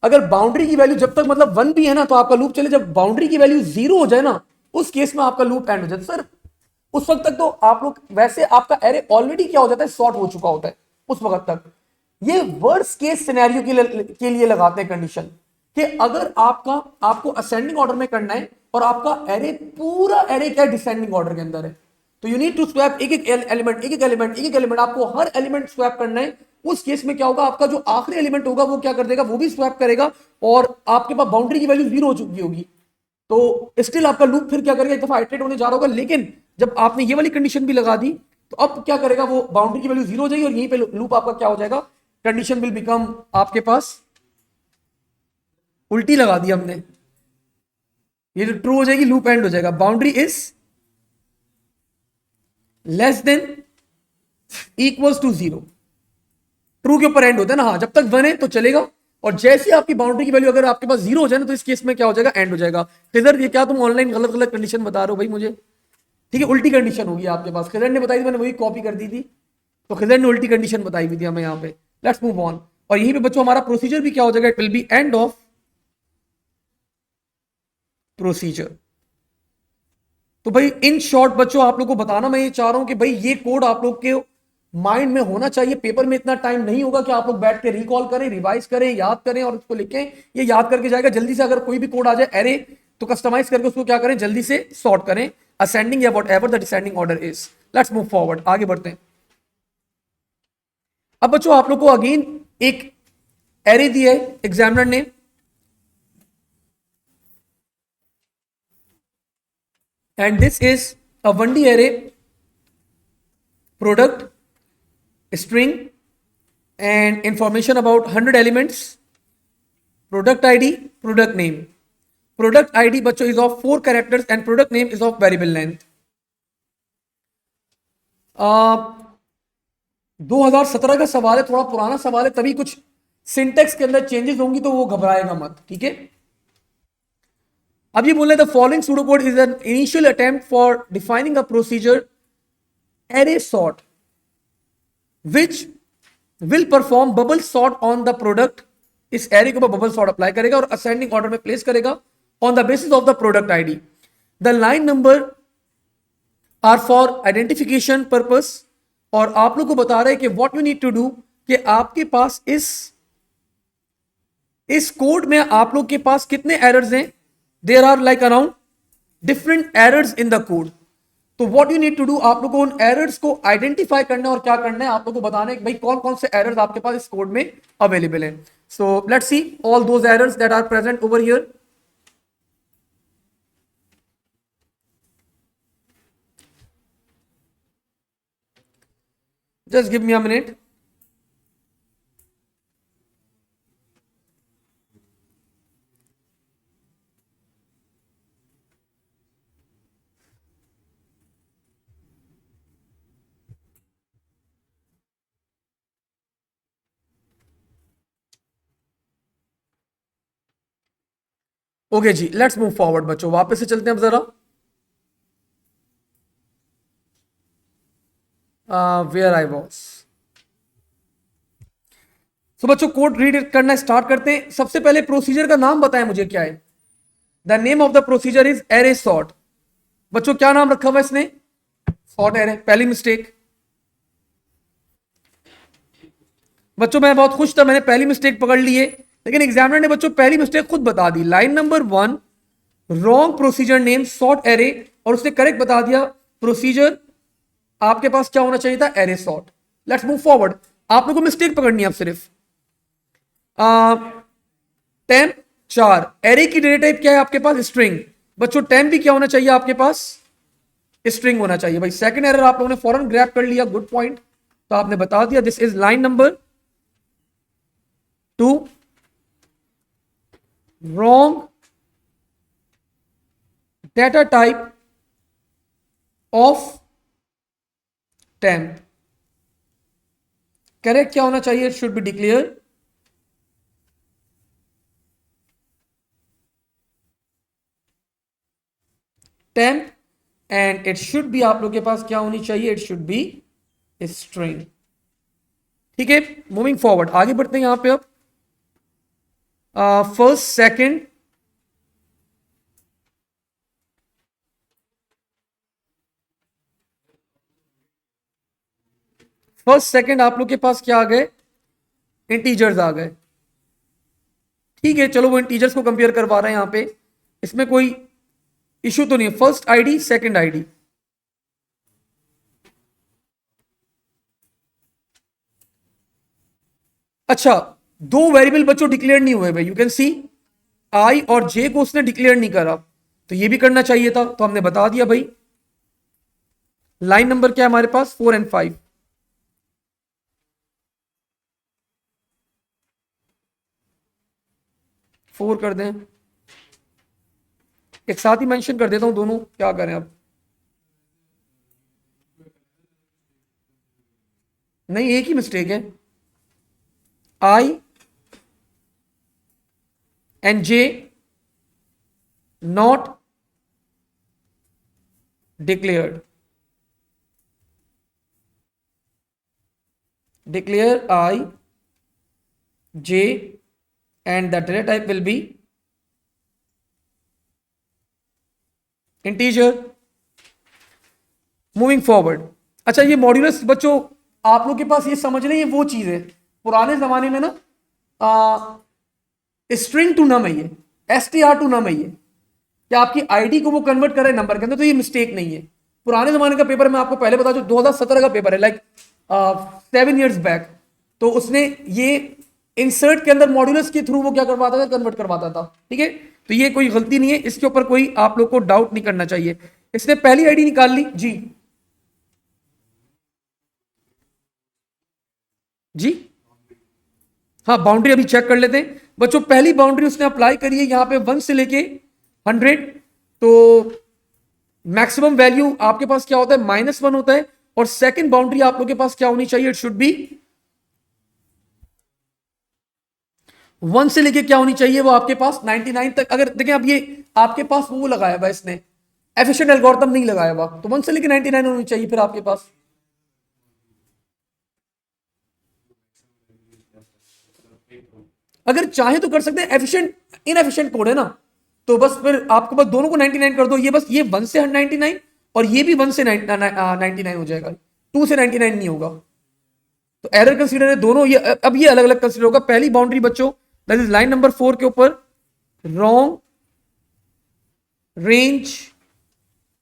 अगर बाउंड्री की वैल्यू जब तक मतलब 1 भी है ना तो आपका लूप चले, जब बाउंड्री की वैल्यू 0 हो जाए ना उस केस में आपका लूप एंड हो जाता है। सर उस वक्त तक तो आप लोग वैसे आपका एरे ऑलरेडी क्या हो जाता है, शॉर्ट हो चुका होता है उस वक्त तक। ये वर्स्ट केस सिनेरियो के लिए लगाते हैं कंडीशन कि अगर आपको असेंडिंग ऑर्डर में करना है और आपका एरे पूरा एरे क्या डिसेंडिंग ऑर्डर के अंदर है, तो यू नीड टू स्वैप एक एक एलिमेंट, एक एक एलिमेंट, एक एक एलिमेंट, आपको हर एलिमेंट स्वैप करना है। उस केस में क्या होगा, आपका जो आखिरी एलिमेंट होगा वो क्या कर देगा, वो भी स्वैप करेगा, और आपके पास बाउंड्री की वैल्यू 0 हो चुकी होगी। तो स्टिल आपका लूप फिर क्या करेगा, एक दफा आइटरेट होने जा रहा होगा, लेकिन जब आपने ये वाली कंडीशन भी लगा दी तो अब क्या करेगा, वो बाउंड्री की वैल्यू 0 हो जाएगी और यहीं पे लूप आपका क्या हो जाएगा, कंडीशन विल बिकम आपके पास उल्टी लगा दी हमने, ये जो ट्रू हो जाएगी लूप एंड हो जाएगा, boundary is less than equals to 0। True के ऊपर एंड होता है ना, हाँ जब तक 1 है तो चलेगा, और जैसे आपकी बाउंड्री की वैल्यू अगर आपके पास 0 हो जाए ना तो इस केस में क्या हो जाएगा, एंड हो जाएगा। खिजर ये क्या तुम ऑनलाइन गलत गलत कंडीशन बता रहे हो भाई मुझे, ठीक है उल्टी कंडीशन होगी आपके पास, खिजर ने बताई थी मैंने वही कॉपी कर दी थी, तो खिजर ने उल्टी कंडीशन बताई हुई थी हमें यहाँ पे। लेट्स मूव ऑन, और यहीं पे बच्चों हमारा प्रोसीजर भी क्या हो जाएगा, it will B end of procedure. तो भाई इन शॉर्ट बच्चों आप लोग को बताना मैं ये चाह रहा हूं कि भाई ये कोड आप लोग के माइंड में होना चाहिए, पेपर में इतना टाइम नहीं होगा कि आप लोग बैठ के रिकॉल करें, रिवाइज करें, याद करें और उसको लिखें। ये याद करके जाएगा जल्दी से, अगर कोई भी कोड आ जाए एरे तो कस्टमाइज करके उसको क्या करें, जल्दी से सॉर्ट करें, असेंडिंग या what ever the descending order is. Let's move forward, आगे बढ़ते हैं। अब बच्चों आप लोग को अगेन एक एरे दिया है एग्जामिनर ने, and this is a 1D array, product, string, and information about 100 elements, product id, product name, product id बच्चों is of 4 characters and product name is of variable length। 2017 का सवाल है, थोड़ा पुराना सवाल है, तभी कुछ सिंटेक्स के अंदर चेंजेस होंगी तो वो घबराएगा मत, ठीक है। अब ये बोल रहे the following pseudo code is an initial attempt for defining a procedure array sort which will perform bubble sort on the product. इस एरे के ऊपर बबल सॉर्ट अप्लाई करेगा और असेंडिंग ऑर्डर में प्लेस करेगा on the basis of the product ID. The line number are for identification purpose, और आप लोग को बता रहे हैं कि what you need to do, कि आपके पास इस कोड में आप लोग के पास कितने एरर्स हैं, there are like around different errors in the code. तो what you need to do, आप लोग को उन एरर्स को आइडेंटिफाई करना है और क्या करना है, आप लोग को बताना है कि भाई कौन कौन से एरर्स आपके पास इस कोड में अवेलेबल है। So let's see all those errors that are present over here. Just give me a minute. Okay जी, लेट्स मूव फॉरवर्ड बच्चों, वापस से चलते हैं अब जरा। Where I was. सो बच्चों कोड रीड करना स्टार्ट करते हैं। सबसे पहले प्रोसीजर का नाम बताएं मुझे क्या है। The name of the procedure is array sort. बच्चों क्या नाम रखा हुआ इसने, सॉर्ट एरे। पहली मिस्टेक। बच्चों मैं बहुत खुश था, मैंने पहली मिस्टेक पकड़ ली है, लेकिन एग्जामिनर ने बच्चों पहली मिस्टेक खुद बता दी। Line number 1 wrong procedure name sort array, और उसने करेक्ट बता दिया प्रोसीजर आपके पास क्या होना चाहिए था, array sort. Let's move forward. आप लोगों को मिस्टेक पकड़नी है अब सिर्फ। टेम्प 4, एरे की डेटा टाइप क्या है आपके पास, स्ट्रिंग। बच्चों टेम्प भी क्या होना चाहिए आपके पास, स्ट्रिंग होना चाहिए। भाई सेकंड एरर आप लोगों ने फौरन ग्रैब कर लिया, गुड पॉइंट। तो आपने बता दिया this is line number 2 wrong data type of temp. Correct क्या होना चाहिए, should be declare temp and it should B, आप लोग के पास क्या होनी चाहिए, इट शुड बी स्ट्रिंग। ठीक है, मूविंग फॉरवर्ड आगे बढ़ते हैं यहां पे। अब फर्स्ट सेकंड, फर्स्ट सेकंड आप लोग के पास क्या आ गए, इंटीजर्स आ गए। ठीक है, चलो वो इंटीजर्स को कंपेयर करवा रहे हैं यहां पे, इसमें कोई इशू तो नहीं है। फर्स्ट आईडी सेकंड आईडी, अच्छा दो वेरिएबल बच्चों डिक्लेयर नहीं हुए भाई, यू कैन सी आई और जे को उसने डिक्लेयर नहीं करा, तो ये भी करना चाहिए था, तो हमने बता दिया भाई। लाइन नंबर क्या है हमारे पास, 4 एंड 5। फोर कर दें, एक साथ ही मेंशन कर देता हूं दोनों, क्या करें अब। नहीं एक ही मिस्टेक है, I and J not declared. Declare I J and the data type will be integer. Moving forward, अच्छा ये मॉड्यूलस बच्चों आप लोग के पास ये समझ रहे हैं, वो चीज है पुराने जमाने में ना स्ट्रिंग टू नम है ये, एसटीआर टू नम है ये, क्या आपकी आईडी को वो कन्वर्ट करे नंबर के अंदर, तो ये मिस्टेक नहीं है। पुराने जमाने का पेपर मैं आपको पहले बता दूं, 2017 का पेपर है, लाइक 7 years बैक, तो उसने ये इंसर्ट के अंदर मॉड्यूलस के थ्रू वो क्या करवाता था, कन्वर्ट करवाता था। ठीक है, तो ये कोई गलती नहीं है, इसके ऊपर कोई आप लोग को डाउट नहीं करना चाहिए। इसने पहली आईडी निकाल ली जी, जी हाँ बाउंड्री अभी चेक कर लेते हैं बच्चों। पहली बाउंड्री उसने अप्लाई करी है यहां पे 1 से लेके 100, तो मैक्सिमम वैल्यू आपके पास क्या होता है, -1 होता है। और सेकंड बाउंड्री आप लोग के पास क्या होनी चाहिए, इट शुड बी 1 से लेके क्या होनी चाहिए, वो आपके पास 99 तक। अगर देखें अब ये आपके पास वो लगाया हुआ इसने, एफिशिएंट एल्गोरिथम नहीं लगाया हुआ, तो 1 से लेके 99 होनी चाहिए फिर आपके पास। अगर चाहे तो कर सकते हैं, एफिशिएंट इनएफिशिएंट कोड है ना, तो बस फिर आपको बस दोनों को 99 कर दो, ये बस ये 1 से 99 और ये भी 1 से 99 हो जाएगा, 2 से 99 नहीं होगा। तो एरर कंसीडर है दोनों, ये अब ये अलग अलग कंसीडर होगा। पहली बाउंड्री बच्चों दैट इज लाइन नंबर 4 के ऊपर रॉन्ग रेंज,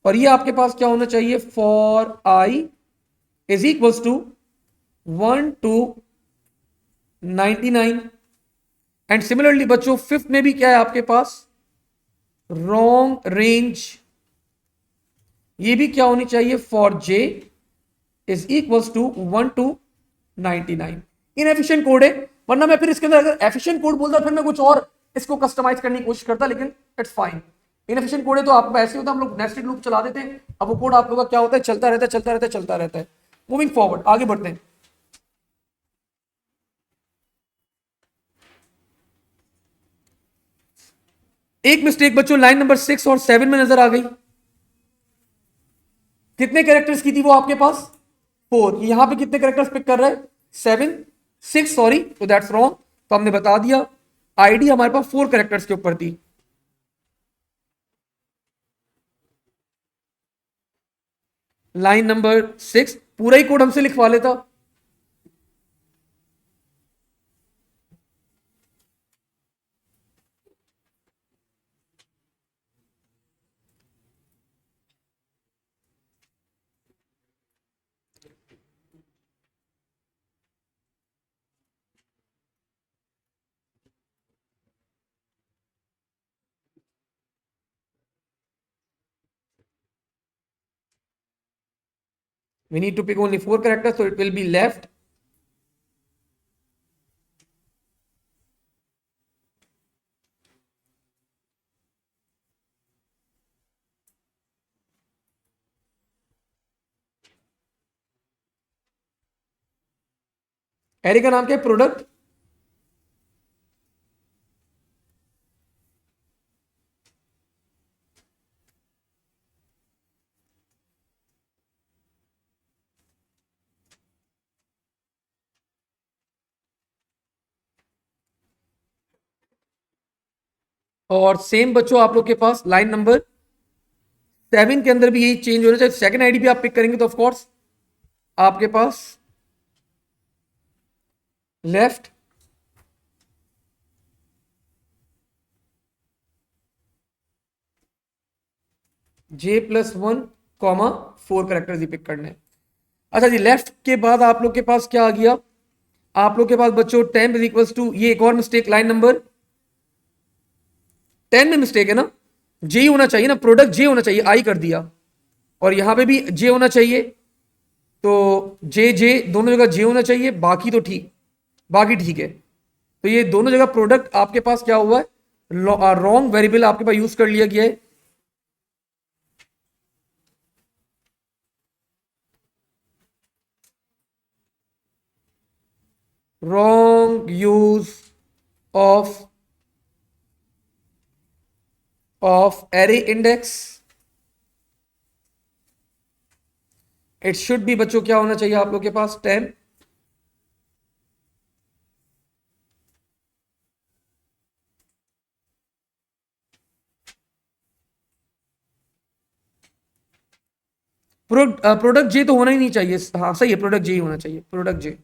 और ये आपके पास क्या होना चाहिए, for I is equals to 1 to 99। And similarly बच्चों फिफ्थ में भी क्या है आपके पास, रॉन्ग रेंज, ये भी क्या होनी चाहिए, for J is equals to 1 to 99। Inefficient code है, वरना मैं फिर इसके अंदर अगर एफिशिएंट कोड बोलता फिर मैं कुछ और इसको कस्टमाइज करने की कोशिश करता, लेकिन इट्स फाइन। इनएफिशिएंट कोड है तो आप ऐसे होता, हम लोग नेस्टेड लूप चला देते हैं, अब वो कोड आप लोग का क्या होता है, चलता रहता है चलता रहता है चलता रहता है। मूविंग फॉरवर्ड आगे बढ़ते हैं। एक मिस्टेक बच्चों लाइन नंबर 6 और 7 में नजर आ गई। कितने कैरेक्टर्स की थी वो आपके पास, 4, यहां पे कितने कैरेक्टर्स पिक कर रहा है? 7, 6 सॉरी, तो दैट्स रॉन्ग। तो हमने बता दिया आईडी हमारे पास 4 कैरेक्टर्स के ऊपर थी। लाइन नंबर 6 पूरा ही कोड हमसे लिखवा लेता। We need to pick only 4 characters, so it will be left. Array का नाम क्या है? प्रोडक्ट। और सेम बच्चों आप लोग के पास लाइन नंबर 7 के अंदर भी यही चेंज होना चाहिए। सेकंड आईडी भी आप पिक करेंगे तो ऑफकोर्स आपके पास लेफ्ट J+1 कॉमा 4 कैरेक्टर्स ही पिक करने हैं। अच्छा जी, लेफ्ट के बाद आप लोग के पास क्या आ गया? आप लोग के पास बच्चों टेम्प इज इक्वल टू, ये एक और मिस्टेक लाइन नंबर 10 में मिस्टेक है ना, जे होना चाहिए ना, प्रोडक्ट जे होना चाहिए, आई कर दिया। और यहां पे भी जे होना चाहिए, तो जे जे दोनों जगह जे होना चाहिए, बाकी तो ठीक, बाकी ठीक है। तो ये दोनों जगह प्रोडक्ट आपके पास क्या हुआ है? रॉन्ग वेरिएबल आपके पास यूज कर लिया गया है। wrong use of array index. It should be बच्चों क्या होना चाहिए आप लोग के पास? 10। प्रोडक्ट जे तो होना ही नहीं चाहिए। हाँ सही है, प्रोडक्ट जे ही होना चाहिए, प्रोडक्ट जे।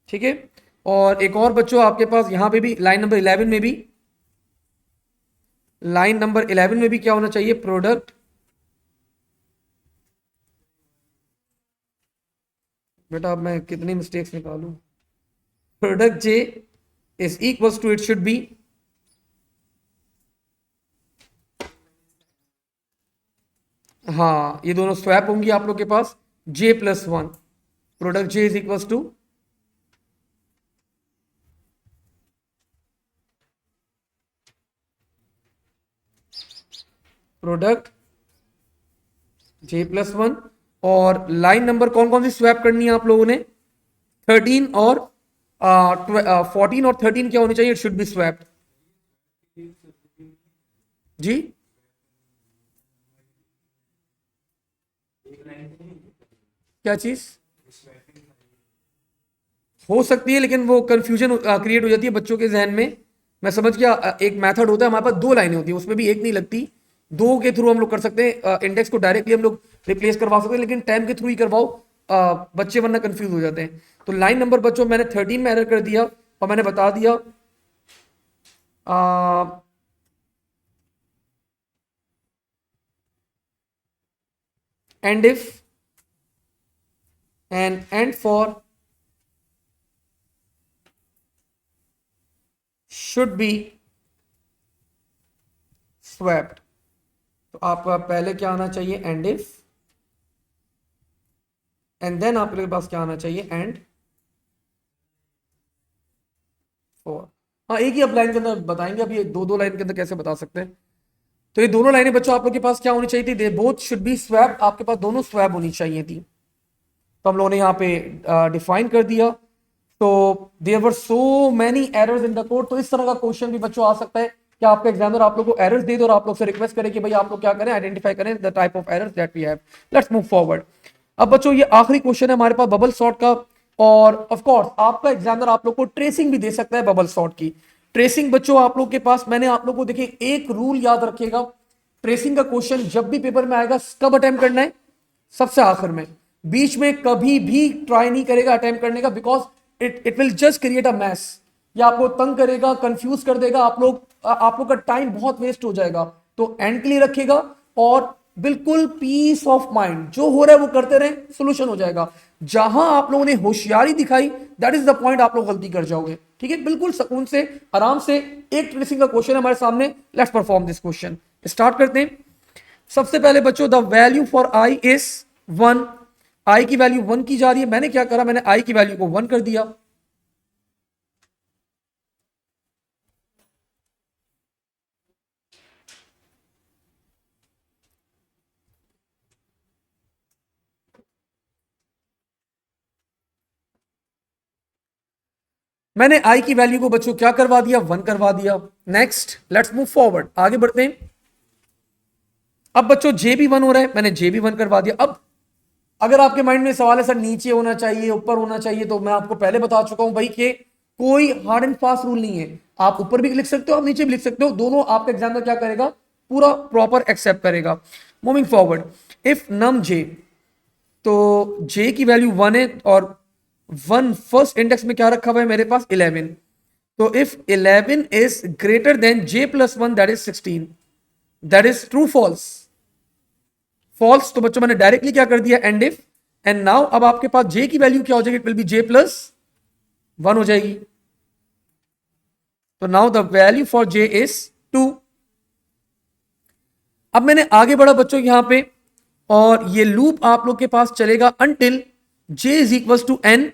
ठीक है। और एक और बच्चों आपके पास यहां पे भी लाइन नंबर 11 में भी, लाइन नंबर 11 में भी क्या होना चाहिए? प्रोडक्ट, बेटा अब मैं कितनी मिस्टेक्स निकालूं? Product J is equal to, it should be, हाँ ये दोनों स्वैप होंगी आप लोग के पास, J+1। Product J is equal to product J+1। और लाइन नंबर कौन कौन सी स्वैप करनी है आप लोगों ने? 13 और 14 और 13 क्या होनी चाहिए? It should be swapped. जी क्या चीज हो सकती है, लेकिन वो कंफ्यूजन क्रिएट हो जाती है बच्चों के जहन में। मैं समझ गया। एक मेथड होता है हमारे पास, 2 लाइनें होती है, उसमें भी एक नहीं लगती, 2 के थ्रू हम लोग कर सकते हैं। इंडेक्स को डायरेक्टली हम लोग रिप्लेस करवा सकते हैं, लेकिन टाइम के थ्रू ही करवाओ, बच्चे वरना कंफ्यूज हो जाते हैं। तो लाइन नंबर बच्चों मैंने 13 में एरर कर दिया, और मैंने बता दिया and if and for should be swapped. तो आपका पहले क्या आना चाहिए? एंड इफ, एंड देन आपके पास क्या आना चाहिए? And for. हाँ एक ही अब लाइन के अंदर बताएंगे, अभी 2-2 लाइन के अंदर कैसे बता सकते हैं। तो ये दोनों लाइनें बच्चों आप लोग के पास क्या होनी चाहिए थी? They both should be swap, आपके पास दोनों स्वैप होनी चाहिए थी। तो हम लोगों ने यहाँ पे डिफाइन कर दिया। तो there were so many errors in the code. तो इस तरह का क्वेश्चन भी बच्चों आ सकता है क्या आपका एग्जामिनर आप लोग को एरर्स दे दो और आप लोग से रिक्वेस्ट करे कि भाई आप लोग क्या करें, आइडेंटिफाई करें the type of errors that we have. Let's move forward. अब बच्चों ये आखिरी क्वेश्चन है हमारे पास बबल सॉर्ट का, और ऑफ कोर्स आपका एग्जामिनर आप लोग को ट्रेसिंग भी दे सकता है बबल सॉर्ट की। ट्रेसिंग बच्चों आप लोग के पास मैंने आप लोग को देखिए एक रूल याद रखिएगा, ट्रेसिंग का क्वेश्चन जब भी पेपर में आएगा कब अटेम्प्ट करना है, सबसे आखिर में, बीच में कभी भी ट्राई नहीं करेगा अटेम्प्ट करने का, because it will just create a mess. ये आपको तंग करेगा, कंफ्यूज कर देगा, आप लोग का टाइम बहुत वेस्ट हो जाएगा। तो एंड के लिए रखिएगा और बिल्कुल पीस ऑफ माइंड, जो हो रहा है वो करते रहे, सोल्यूशन हो जाएगा। जहां आप लोगों ने होशियारी दिखाई दैट इज द पॉइंट आप लोग गलती कर जाओगे, ठीक है, बिल्कुल सुकून से आराम से। एक ट्रेसिंग का क्वेश्चन है हमारे सामने, let's perform this question. Start करते हैं। सबसे पहले बच्चों the value for I is 1, आई की वैल्यू 1 की जा रही है। मैंने क्या करा, मैंने आई की वैल्यू को 1 कर दिया। मैंने आई की वैल्यू को बच्चों क्या करवा दिया, 1 करवा दिया। नेक्स्ट लेट्स मूव फॉरवर्ड, आगे बढ़ते हैं। अब बच्चों जे भी 1 हो रहा है, मैंने जे भी 1 करवा दिया। अब अगर आपके माइंड में सवाल है सर नीचे होना चाहिए ऊपर होना चाहिए, तो मैं आपको पहले बता चुका हूं भाई कि कोई हार्ड एंड फास्ट रूल नहीं है। आप ऊपर भी लिख सकते हो, आप नीचे भी लिख सकते हो, दोनों आपका एग्जामिनर क्या करेगा, पूरा प्रॉपर एक्सेप्ट करेगा। मूविंग फॉरवर्ड, इफ नम जे, तो जे की वैल्यू 1 है और 1 फर्स्ट इंडेक्स में क्या रखा हुआ है मेरे पास 11। तो if 11 is greater than J plus 1 that is 16, that is true false, false. तो बच्चों मैंने डायरेक्टली क्या कर दिया, एंड इफ, एंड नाउ अब आपके पास जे की वैल्यू क्या हो जाएगी, it will be J plus 1 हो जाएगी। तो now the value for J is 2। अब मैंने आगे बढ़ा बच्चों यहां पे, और ये लूप आप लोग के पास चलेगा until J is equal to N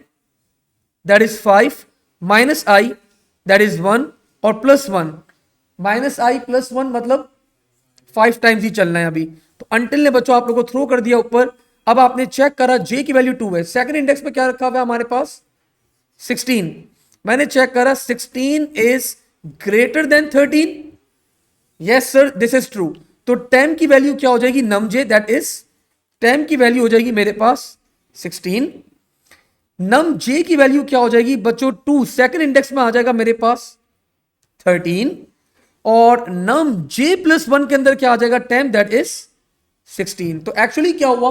that is 5 minus I that is 1 और प्लस 1। माइनस आई प्लस 1 मतलब 5 टाइम्स ही चलना है अभी। तो अंटिल ने बच्चों आप लोग को थ्रो कर दिया ऊपर। अब आपने चेक करा जे की वैल्यू 2 है, सेकंड इंडेक्स में क्या रखा हुआ है हमारे पास 16। मैंने चेक करा 16 is greater than 13, yes sir this is true. तो टेम की वैल्यू क्या हो जाएगी, नम जे दैट इज, टेम की वैल्यू हो जाएगी मेरे पास 16। नम जे की वैल्यू क्या हो जाएगी बच्चों 2, सेकंड इंडेक्स में आ जाएगा मेरे पास 13, और नम जे प्लस 1 के अंदर क्या आ जाएगा, टेम दैट इज 16। तो एक्चुअली क्या हुआ,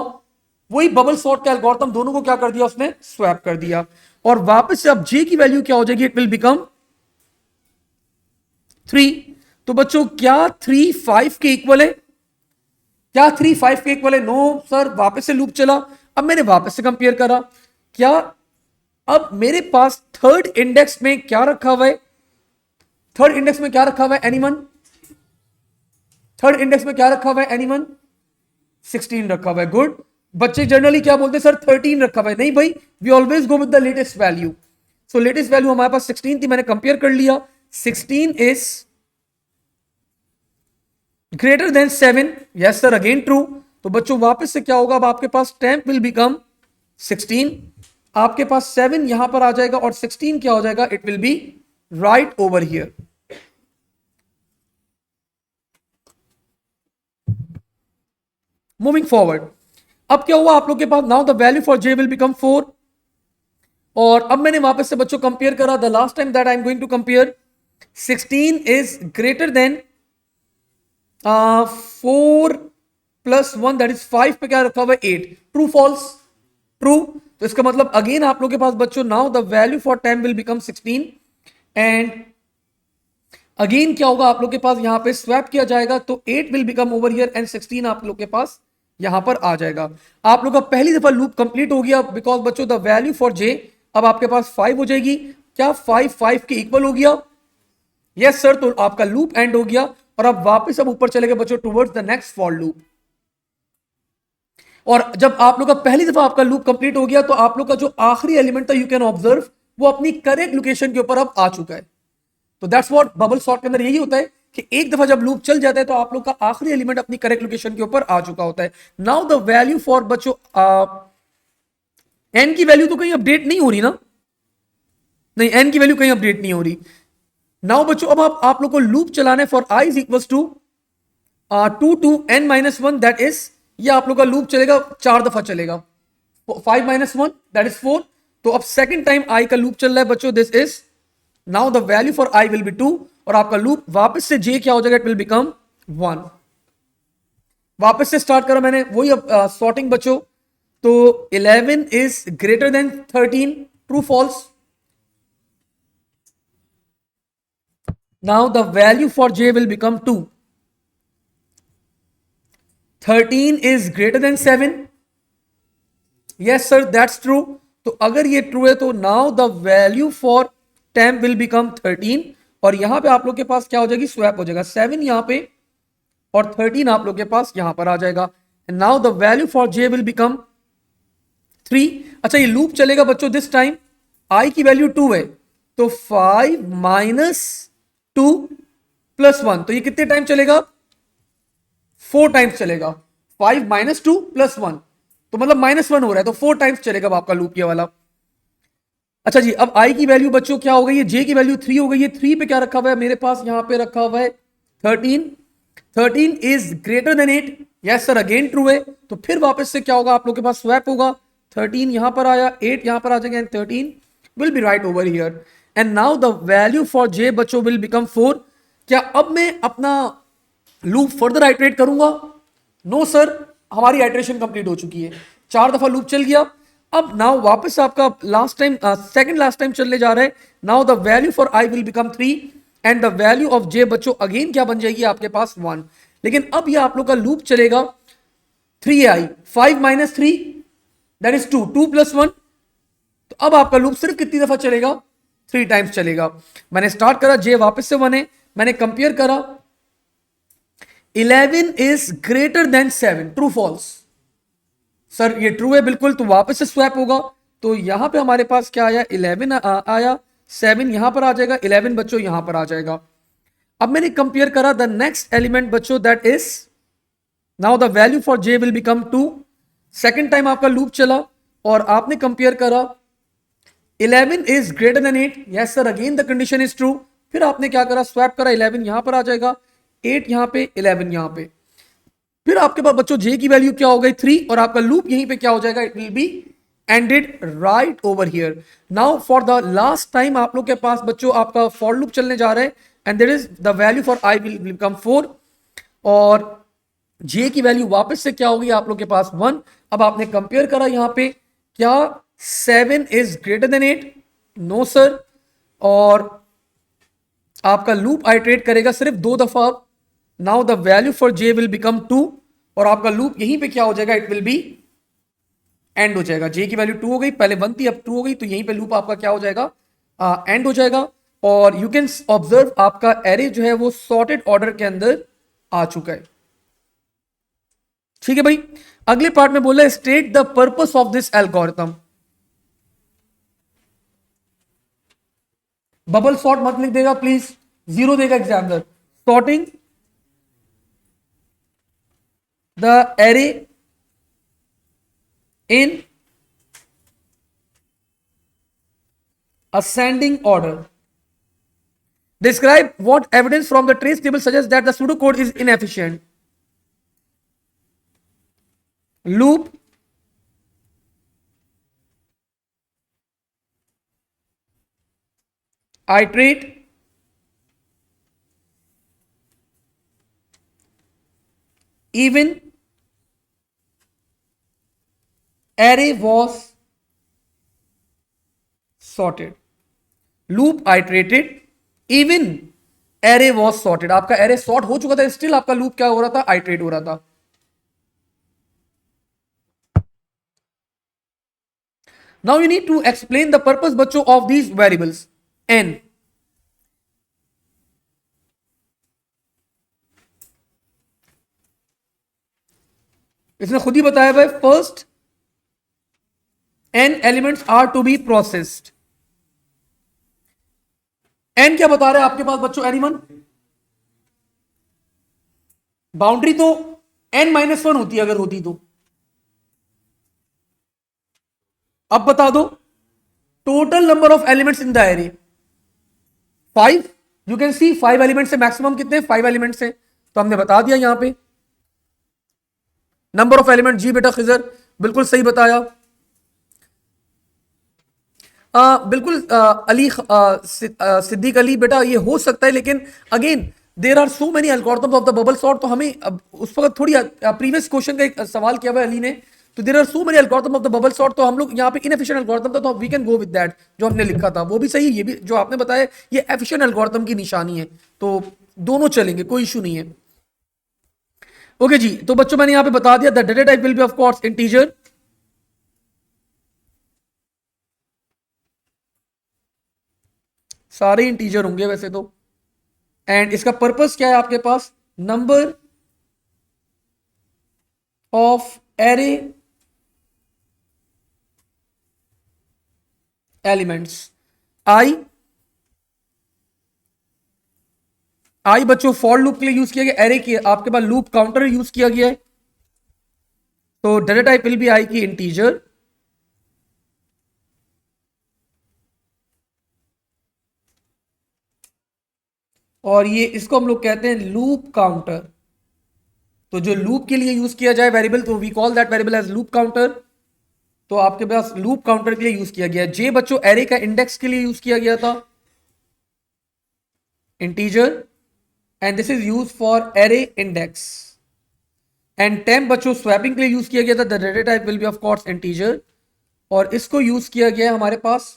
वही बबल सॉर्ट का एल्गोरिथम दोनों को क्या कर दिया उसने, स्वैप कर दिया। और वापस से अब जे की वैल्यू क्या हो जाएगी, इट विल बिकम 3। तो बच्चों क्या 3 5 के इक्वल है, क्या 3 5 के इक्वल है, नो सर। वापस से लूप चला, अब मैंने वापस से कंपेयर करा, क्या अब मेरे पास थर्ड इंडेक्स में क्या रखा हुआ है, थर्ड इंडेक्स में क्या रखा हुआ है एनीवन, थर्ड इंडेक्स में क्या रखा हुआ है एनीवन, 16 रखा हुआ है। गुड। बच्चे जनरली क्या बोलते हैं सर 13 रखा हुआ है, नहीं भाई, we always go with the latest value. So latest value हमारे पास 16 थी, मैंने कंपेयर कर लिया, 16 is greater than 7, yes sir again true. तो बच्चों वापस से क्या होगा, अब आपके पास टेम्प विल बिकम 16, आपके पास 7 यहां पर आ जाएगा और 16 क्या हो जाएगा, it will be right over here. Moving forward, अब क्या हुआ आप लोग के पास, now the value for J will become 4। और अब मैंने वापस से बच्चों कंपेयर करा, the last time that I am going to compare, 16 is greater than 4 plus 1 that is 5 पे क्या रखा हुआ है 8, ट्रू फॉल्स, ट्रू। तो इसका मतलब अगेन आप लोग के पास बच्चों now the value for 10 will become 16, and again क्या होगा आप लोग के पास यहां पे स्वैप किया जाएगा, तो 8 will become over here and 16 आप लोग के पास यहां पर आ जाएगा। आप लोग का पहली दफा लूप कंप्लीट हो गया, बिकॉज बच्चों द वैल्यू फॉर जे अब आपके पास 5 हो जाएगी। क्या 5 5 के इक्वल हो गया, यस सर। तो आपका लूप एंड हो गया और अब वापस अब ऊपर चले गए बच्चों towards the next for loop. और जब आप लोग का पहली दफा आपका लूप कंप्लीट हो गया, तो आप लोग का जो आखिरी एलिमेंट था यू कैन ऑब्जर्व, वो अपनी करेक्ट लोकेशन के ऊपर अब आ चुका है। तो दैट्स व्हाट बबल सॉर्ट के अंदर यही होता है कि एक दफा जब लूप चल जाता है तो आप लोग का आखिरी एलिमेंट अपनी करेक्ट लोकेशन के ऊपर आ चुका होता है। नाउ द वैल्यू फॉर बच्चों एन की वैल्यू तो कहीं अपडेट नहीं हो रही ना, नहीं एन की वैल्यू कहीं अपडेट नहीं हो रही। नाउ बच्चों अब आप लोग को लूप चलाना है for I is equal to 2 to n-1, that is, ये आप लोग का लूप चलेगा 4 दफा चलेगा, 5 - 1 दैट इज 4। तो अब सेकंड टाइम आई का लूप चल रहा है बच्चों, this is now the value for I will B 2, और आपका लूप वापस से जे क्या हो जाएगा, इट विल बिकम 1। वापस से स्टार्ट करा मैंने वही अब सॉर्टिंग बच्चों। तो 11 is greater than 13, true false. Now the value for J will become 2। 13 is greater than 7, yes sir that's true. तो अगर ये ट्रू है तो now the value for temp will become 13, और यहां पे आप लोग के पास क्या हो जाएगी, स्वैप हो जाएगा, 7 यहां पे और 13 आप लोग के पास यहां पर आ जाएगा। Now the value for J will become 3। अच्छा ये लूप चलेगा बच्चों, दिस टाइम आई की वैल्यू 2 है, तो 5 - 2 + 1, तो ये कितने टाइम चलेगा, 4 टाइम्स चलेगा। 5 - 2 + 1, तो मतलब -1 हो रहा है, तो 4 टाइम्स चलेगा अब आपका लूप ये वाला। अच्छा जी, अब आई की वैल्यू बच्चों क्या हो गई है, जे की वैल्यू 3 हो गई है। 3 पे क्या रखा हुआ है मेरे पास, यहां पे रखा हुआ है 13। 13 is greater than 8, yes sir again true है। तो फिर वापस से क्या होगा, आप लोग के पास स्वैप होगा, 13 यहां पर आया, 8 यहां पर आ जाएगा, and 13 will be right over here. And now the value for J बच्चों विल बिकम 4। क्या अब मैं अपना लूप फर्दर आइटरेट करूंगा, नो सर, हमारी आइटरेशन कंप्लीट हो चुकी है, 4 दफा लूप चल गया। अब नाउ वापस आपका last time, second last time चलने जा रहा है। Now the value for I will become 3, and the value of J बच्चों अगेन क्या बन जाएगी आपके पास, 1। लेकिन अब ये आप लोग का लूप चलेगा 3ai, 5 - 3 दैट इज 2, 2 + 1। तो अब आपका लूप सिर्फ कितनी दफा चलेगा, 3 टाइम्स चलेगा। मैंने स्टार्ट करा, जे वापस से 1 है, मैंने कंपेयर करा, 11 is greater than 7, true false. Sir ये ट्रू है बिल्कुल, तो वापस से स्वैप होगा। तो यहां पे हमारे पास क्या आया, 11 आया, 7 यहां पर आ जाएगा, 11 बच्चों यहां पर आ जाएगा। अब मैंने कंपेयर करा द नेक्स्ट एलिमेंट बच्चों, that is now the value for J will become 2। Second time आपका लूप चला और आपने कंपेयर करा, 11 is greater than 8, yes sir again the condition is true. फिर आपने क्या करा, स्वैप करा, 11 यहां पर आ जाएगा, 8 यहां पे, 11 यहां पे। फिर आपके पास बच्चों जे की वैल्यू क्या हो गई, 3, और आपका लूप यहीं पे क्या हो जाएगा, it will B ended right over here. Now for the last time आप लोग के पास बच्चों आपका फॉर लूप चलने जा रहा है, and there is the value for I will become 4, और जे की वैल्यू वापस से क्या होगी आप लोग के पास, 1। अब आपने कंपेयर करा यहां पे, क्या 7 is greater than 8, no sir, और आपका लूप आइटरेट करेगा सिर्फ 2 दफा। Now the value for J will become 2, और आपका लूप यहीं पे क्या हो जाएगा, इट विल बी एंड हो जाएगा। जे की वैल्यू 2 हो गई, पहले 1 थी अब 2 हो गई, तो यहीं पे लूप आपका क्या हो जाएगा, एंड हो जाएगा। और यू कैन ऑब्जर्व आपका एरे जो है वो सॉर्टेड ऑर्डर के अंदर आ चुका है। ठीक है भाई, अगले पार्ट में बोला है state the purpose of this algorithm. Bubble sort मत लिख देगा प्लीज, 0 देगा examiner. Sorting the array in ascending order. Describe what evidence from the trace table suggests that the pseudocode is inefficient. Loop, iterate, even, array was sorted. Loop iterated, even array was sorted. आपका array sort हो चुका था, still आपका loop क्या हो रहा था, iterate हो रहा था। Now you need to explain the purpose बच्चों of these variables n। इसने खुद ही बताया भाई, first n elements are to be processed। n क्या बता रहे हैं आपके पास बच्चों, एनीवन? बाउंड्री तो n-1 होती है अगर होती तो। अब बता दो total number of elements in the array, 5। You can see 5 element से मैक्सिमम कितने, 5 एलिमेंट से, तो हमने बता दिया यहां पे नंबर ऑफ एलिमेंट। जी बेटा खिजर बिल्कुल सही बताया। बिल्कुल अली सिद्दीक अली बेटा ये हो सकता है, लेकिन again there are so many algorithms of the bubble sort, तो हमें उस वक्त थोड़ी प्रीवियस क्वेश्चन का एक सवाल किया हुआ है अली ने, तो there are so many algorithm of the bubble sort, तो हम लोग यहाँ पे इनएफिशिएंट एल्गोरिथम था तो we can go with that, जो हमने लिखा था वो भी सही है, ये भी जो आपने बताया ये एफिशिएंट एल्गोरिथम की निशानी है, तो दोनों चलेंगे, कोई इशू नहीं है। ओके जी, तो बच्चों मैंने यहाँ पे बता दिया the data type will B of course integer, सारे इंटीजर होंगे वैसे तो, एंड इसका पर्पस क्या है आपके पास, नंबर ऑफ एरे एलिमेंट्स आई, आई बच्चों फॉर लूप के लिए यूज किया गया, एरे की आपके पास लूप काउंटर यूज किया गया है, तो data type will be I की इंटीजर, और ये इसको हम लोग कहते हैं लूप काउंटर, तो जो लूप के लिए यूज किया जाए वेरिएबल, तो we call that variable as loop counter, तो आपके पास लूप काउंटर के लिए यूज किया गया। जे बच्चों एरे का इंडेक्स के लिए यूज किया गया था integer, and this is use for array index, and temp बच्चों स्वैपिंग के लिए यूज किया गया था, the data type will B of course integer, और इसको यूज किया गया है हमारे पास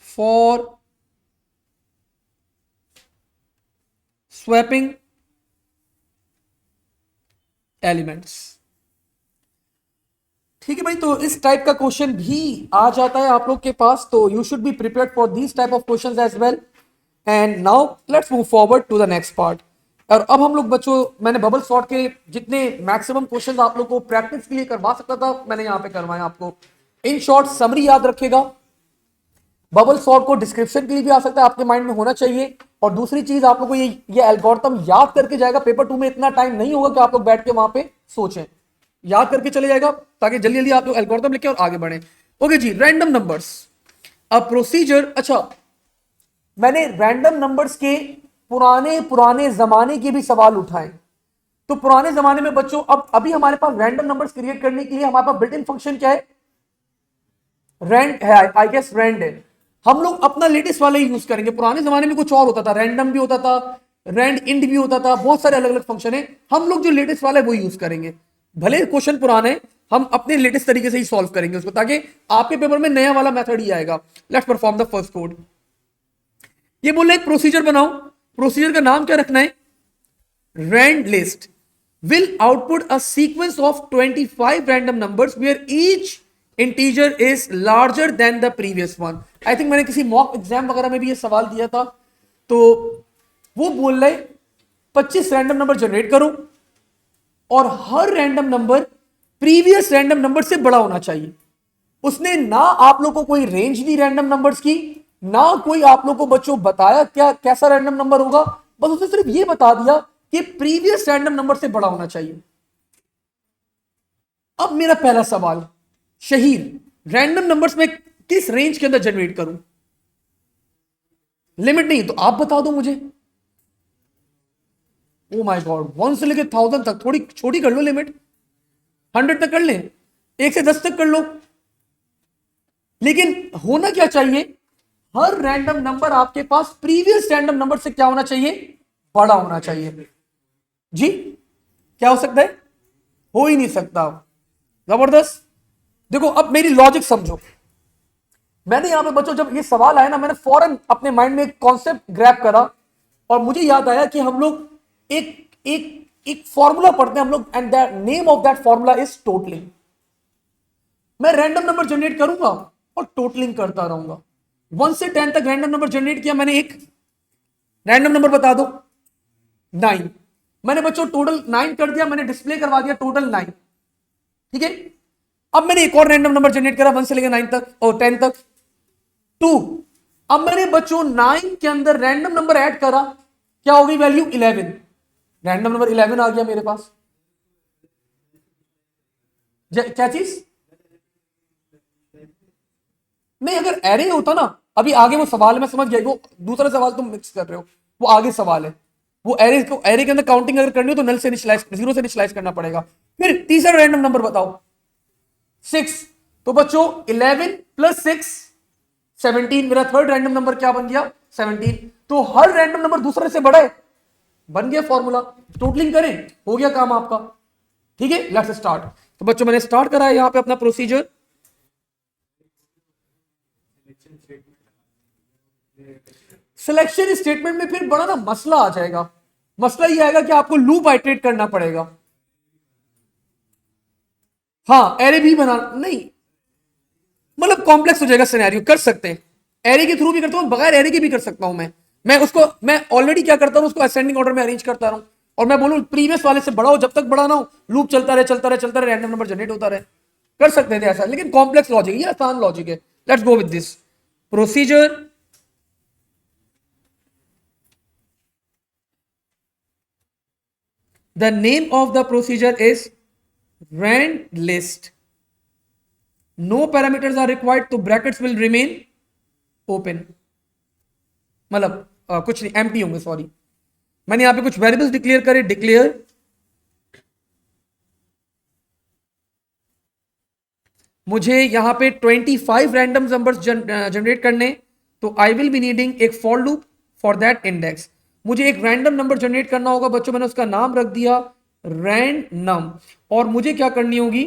फॉर स्वैपिंग एलिमेंट्स। ठीक है भाई, तो इस टाइप का क्वेश्चन भी आ जाता है आप लोग के पास, तो you should be prepared for this type of questions as well. And now let's move forward to the next part. और अब हम लोग बच्चों, मैंने बबल सॉर्ट के जितने मैक्सिमम क्वेश्चंस आप लोग को प्रैक्टिस के लिए करवा सकता था मैंने यहाँ पे करवाया आपको। इन शॉर्ट समरी याद रखेगा, बबल सॉर्ट को डिस्क्रिप्शन के लिए भी आ सकता है, आपके माइंड में होना चाहिए। और दूसरी चीज आप लोग को ये एल्गोरिथम याद करके जाएगा, पेपर 2 में इतना टाइम नहीं होगा कि आप लोग बैठ के वहां पे सोचें, याद करके चले जाएगा ताकि जल्दी जल्दी आप लोग एल्गोरिथम लिखें और आगे बढ़े। ओके जी, रैंडम नंबर्स अ प्रोसीजर। अच्छा, मैंने रैंडम नंबर्स के पुराने पुराने जमाने के भी सवाल उठाए, तो पुराने जमाने में बच्चों, अब अभी हमारे पास रैंडम नंबर्स क्रिएट करने के लिए हमारे पास बिल्ट इन फंक्शन क्या है, रैंड है, आई गेस रैंड है। हम लोग अपना लेटेस्ट वाला ही यूज करेंगे, पुराने जमाने में कुछ और होता था, रैंडम भी होता था, रैंड इंड भी होता था, बहुत सारे अलग अलग फंक्शन है। हम लोग जो लेटेस्ट वाला है वो यूज करेंगे, भले क्वेश्चन पुराने, हम अपने लेटेस्ट तरीके से ही सॉल्व करेंगे उसको, ताकि आपके पेपर में नया वाला मेथड ही आएगा। Let's perform the first code. ये बोल रहे एक प्रोसीजर बनाओ, प्रोसीजर का नाम क्या रखना है, rand list will output a sequence of 25 random numbers where each integer is larger than the previous one। I think मैंने किसी मॉक एग्जाम वगैरह में भी ये सवाल दिया था। तो वो बोल रहे 25 रैंडम नंबर जनरेट करो और हर random number previous random number से बड़ा होना चाहिए। उसने ना आप लोग को कोई रेंज दी रैंडम नंबर्स की, ना कोई आप लोग को बच्चों बताया क्या कैसा रैंडम नंबर होगा, बस उसने सिर्फ ये बता दिया कि प्रीवियस रैंडम नंबर से बड़ा होना चाहिए। अब मेरा पहला सवाल, शहीर रैंडम नंबर्स में किस रेंज के अंदर जनरेट करूं, लिमिट नहीं तो आप बता दो मुझे। ओ माय गॉड, 1 से लेकर 1000 तक, थोड़ी छोटी कर लो लिमिट, 100 तक कर ले, 1 से 10 तक कर लो, लेकिन होना क्या चाहिए, हर रैंडम नंबर आपके पास प्रीवियस रैंडम नंबर से क्या होना चाहिए, बड़ा होना चाहिए। जी क्या हो सकता है, हो ही नहीं सकता। जबरदस्त। देखो अब मेरी लॉजिक समझो, मैंने यहां पे बच्चों जब ये सवाल आया ना, मैंने फौरन अपने माइंड में एक कॉन्सेप्ट ग्रैब करा और मुझे याद आया कि हम लोग एक एक एक फॉर्मूला पढ़ते हैं हम लोग, and the name of that formula is totalling. मैं रैंडम नंबर जनरेट करूंगा और टोटलिंग करता रहूंगा। 1 से 10 तक रैंडम नंबर जनरेट किया मैंने, एक रैंडम नंबर बता दो, 9। मैंने बच्चों टोटल 9 कर दिया, मैंने डिस्प्ले करवा दिया टोटल 9, ठीक है। अब मैंने एक और रैंडम नंबर जनरेट करा 1 से लेकर 9 तक और 10 तक, 2। अब मैंने बच्चों 9 के अंदर रैंडम नंबर ऐड करा, क्या हो गई वैल्यू 11, रैंडम नंबर 11 आ गया मेरे पास। क्या चीज, नहीं अगर एरे होता ना अभी आगे वो सवाल है, मैं समझ गया, वो दूसरा सवाल तुम मिक्स कर रहे हो, वो आगे सवाल है। वो एरे को, एरे के अंदर काउंटिंग अगर करनी हो तो नल से इनिशियलाइज, जीरो से इनिशियलाइज करना पड़ेगा। फिर तीसरा रैंडम नंबर बताओ, 6। तो बच्चों 11 प्लस 6 17, मेरा थर्ड रैंडम नंबर क्या बन गया? 17। तो हर रैंडम नंबर दूसरे से बड़ा है, बन गया फॉर्मूला। टोटलिंग करें, हो गया काम आपका। ठीक है, लेट्स स्टार्ट। तो बच्चों मैंने स्टार्ट करा है यहां पे अपना प्रोसीजर। सिलेक्शन स्टेटमेंट में फिर बड़ा ना मसला आ जाएगा। मसला ये आएगा कि आपको लूप आइटरेट करना पड़ेगा। हाँ, एरे भी बना नहीं, मतलब कॉम्प्लेक्स हो जाएगा सिनेरियो। कर सकते हैं, एरे के थ्रू भी करता हूं, बगैर एरे के भी कर सकता हूं मैं उसको, मैं ऑलरेडी क्या करता हूं, उसको असेंडिंग ऑर्डर में अरेंज करता रहूं, और मैं बोलूं प्रीवियस वाले से बड़ा हो, जब तक बड़ा ना हो लूप चलता रहे चलता रहे चलता रहे, रैंडम नंबर जनरेट होता रहे। कर सकते थे ऐसा, लेकिन कॉम्प्लेक्स लॉजिक, ये आसान लॉजिक है। Let's go with this procedure. The name of the procedure is rand list. No parameters are required, तो ब्रैकेट्स विल रिमेन ओपन, मतलब कुछ नहीं, एम्प्टी होंगे, सॉरी। मैंने यहां पे कुछ वेरिएबल्स डिक्लेयर करे, डिक्लेयर मुझे यहां पे 25 रैंडम नंबर्स जनरेट करने, तो आई विल बी नीडिंग एक for loop for that index. मुझे एक रैंडम नंबर जनरेट करना होगा बच्चों, मैंने उसका नाम रख दिया रैंडम, और मुझे क्या करनी होगी,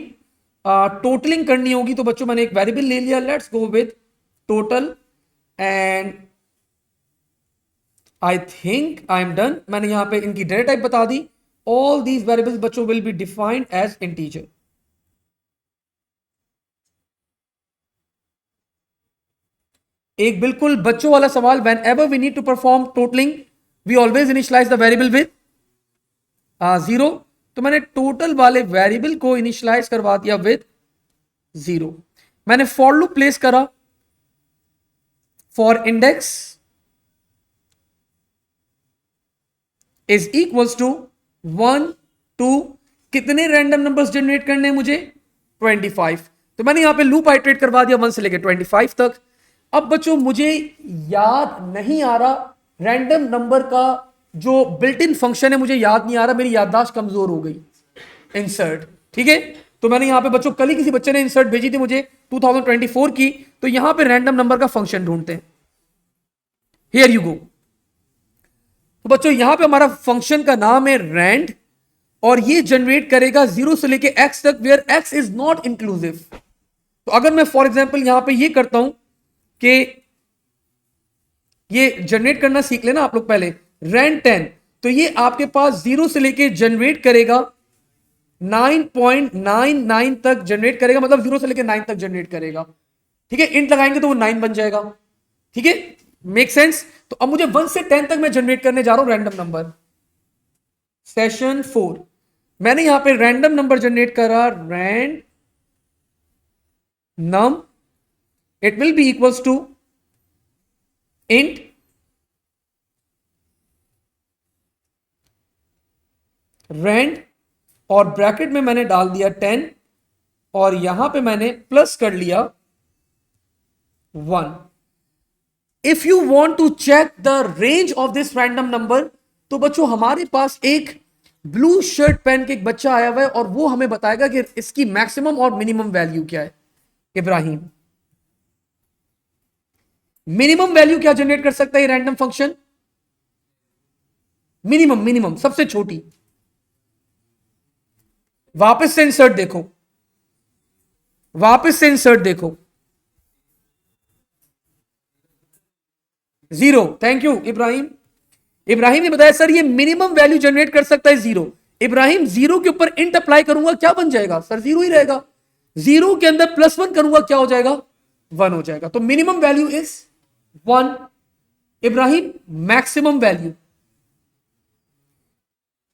टोटलिंग करनी होगी। तो बच्चों मैंने एक वेरिएबल ले लिया, let's go with total, and I think I am done. मैंने यहां पे इनकी डेटा टाइप बता दी। ऑल दीज वेरिएबल्स बच्चों will be defined as integer. एक बिल्कुल बच्चों वाला सवाल, whenever we need to perform totalling we always initialise the variable with zero. तो मैंने टोटल वाले वेरिएबल को इनिशियलाइज करवा दिया विद जीरो। मैंने फॉर लूप प्लेस करा for index is equals to 1 2। कितने रैंडम नंबर्स जनरेट करने हैं मुझे? 25। तो मैंने यहां पे लूप आइटरेट करवा दिया 1 से लेकर 25 तक। अब बच्चों मुझे याद नहीं आ रहा रैंडम नंबर का जो बिल्ट इन फंक्शन है, मुझे याद नहीं आ रहा, मेरी याददाश्त कमजोर हो गई। इंसर्ट, ठीक है। तो मैंने यहां पे बच्चों, कल ही किसी बच्चे ने इंसर्ट भेजी थी मुझे 2024 की, तो यहां पे रैंडम नंबर का फंक्शन ढूंढते हैं। Here you go. तो बच्चों यहां पे हमारा फंक्शन का नाम है रैंड, और ये जनरेट करेगा 0 से लेके x तक, where x is not inclusive. तो अगर मैं फॉर एग्जांपल यहां पे ये करता हूं कि ये जनरेट करना सीख लेना आप लोग पहले, रैंड 10, तो ये आपके पास 0 से लेके जनरेट करेगा 9.99 तक जनरेट करेगा, मतलब 0 से लेके 9 तक जनरेट करेगा। ठीक है, इंट लगाएंगे तो वो 9 बन जाएगा। ठीक है, मेक सेंस। तो अब मुझे 1 से 10 तक मैं जनरेट करने जा रहा हूं रैंडम नंबर। सेशन 4, मैंने यहां पे रैंडम नंबर जनरेट करा, rand num, it will be equals to int rand, और ब्रैकेट में मैंने डाल दिया 10, और यहां पे मैंने प्लस कर लिया 1। If you want to check the range of this random number, तो बच्चों हमारे पास एक ब्लू शर्ट पहन के एक बच्चा आया हुआ है, और वो हमें बताएगा कि इसकी मैक्सिमम और मिनिमम वैल्यू क्या है। इब्राहिम, मिनिमम वैल्यू क्या जनरेट कर सकता है ये रैंडम फंक्शन? मिनिमम, मिनिमम सबसे छोटी। वापस से इंसर्ट देखो, वापस से इंसर्ट देखो, 0। Thank you Ibrahim. इब्राहिम ने बताया सर ये मिनिमम वैल्यू जनरेट कर सकता है 0। इब्राहिम, 0 के ऊपर इंट अप्लाई करूंगा क्या बन जाएगा? सर 0 ही रहेगा। 0 के अंदर +1 करूंगा क्या हो जाएगा? 1 हो जाएगा। तो minimum value is 1। Ibrahim, maximum value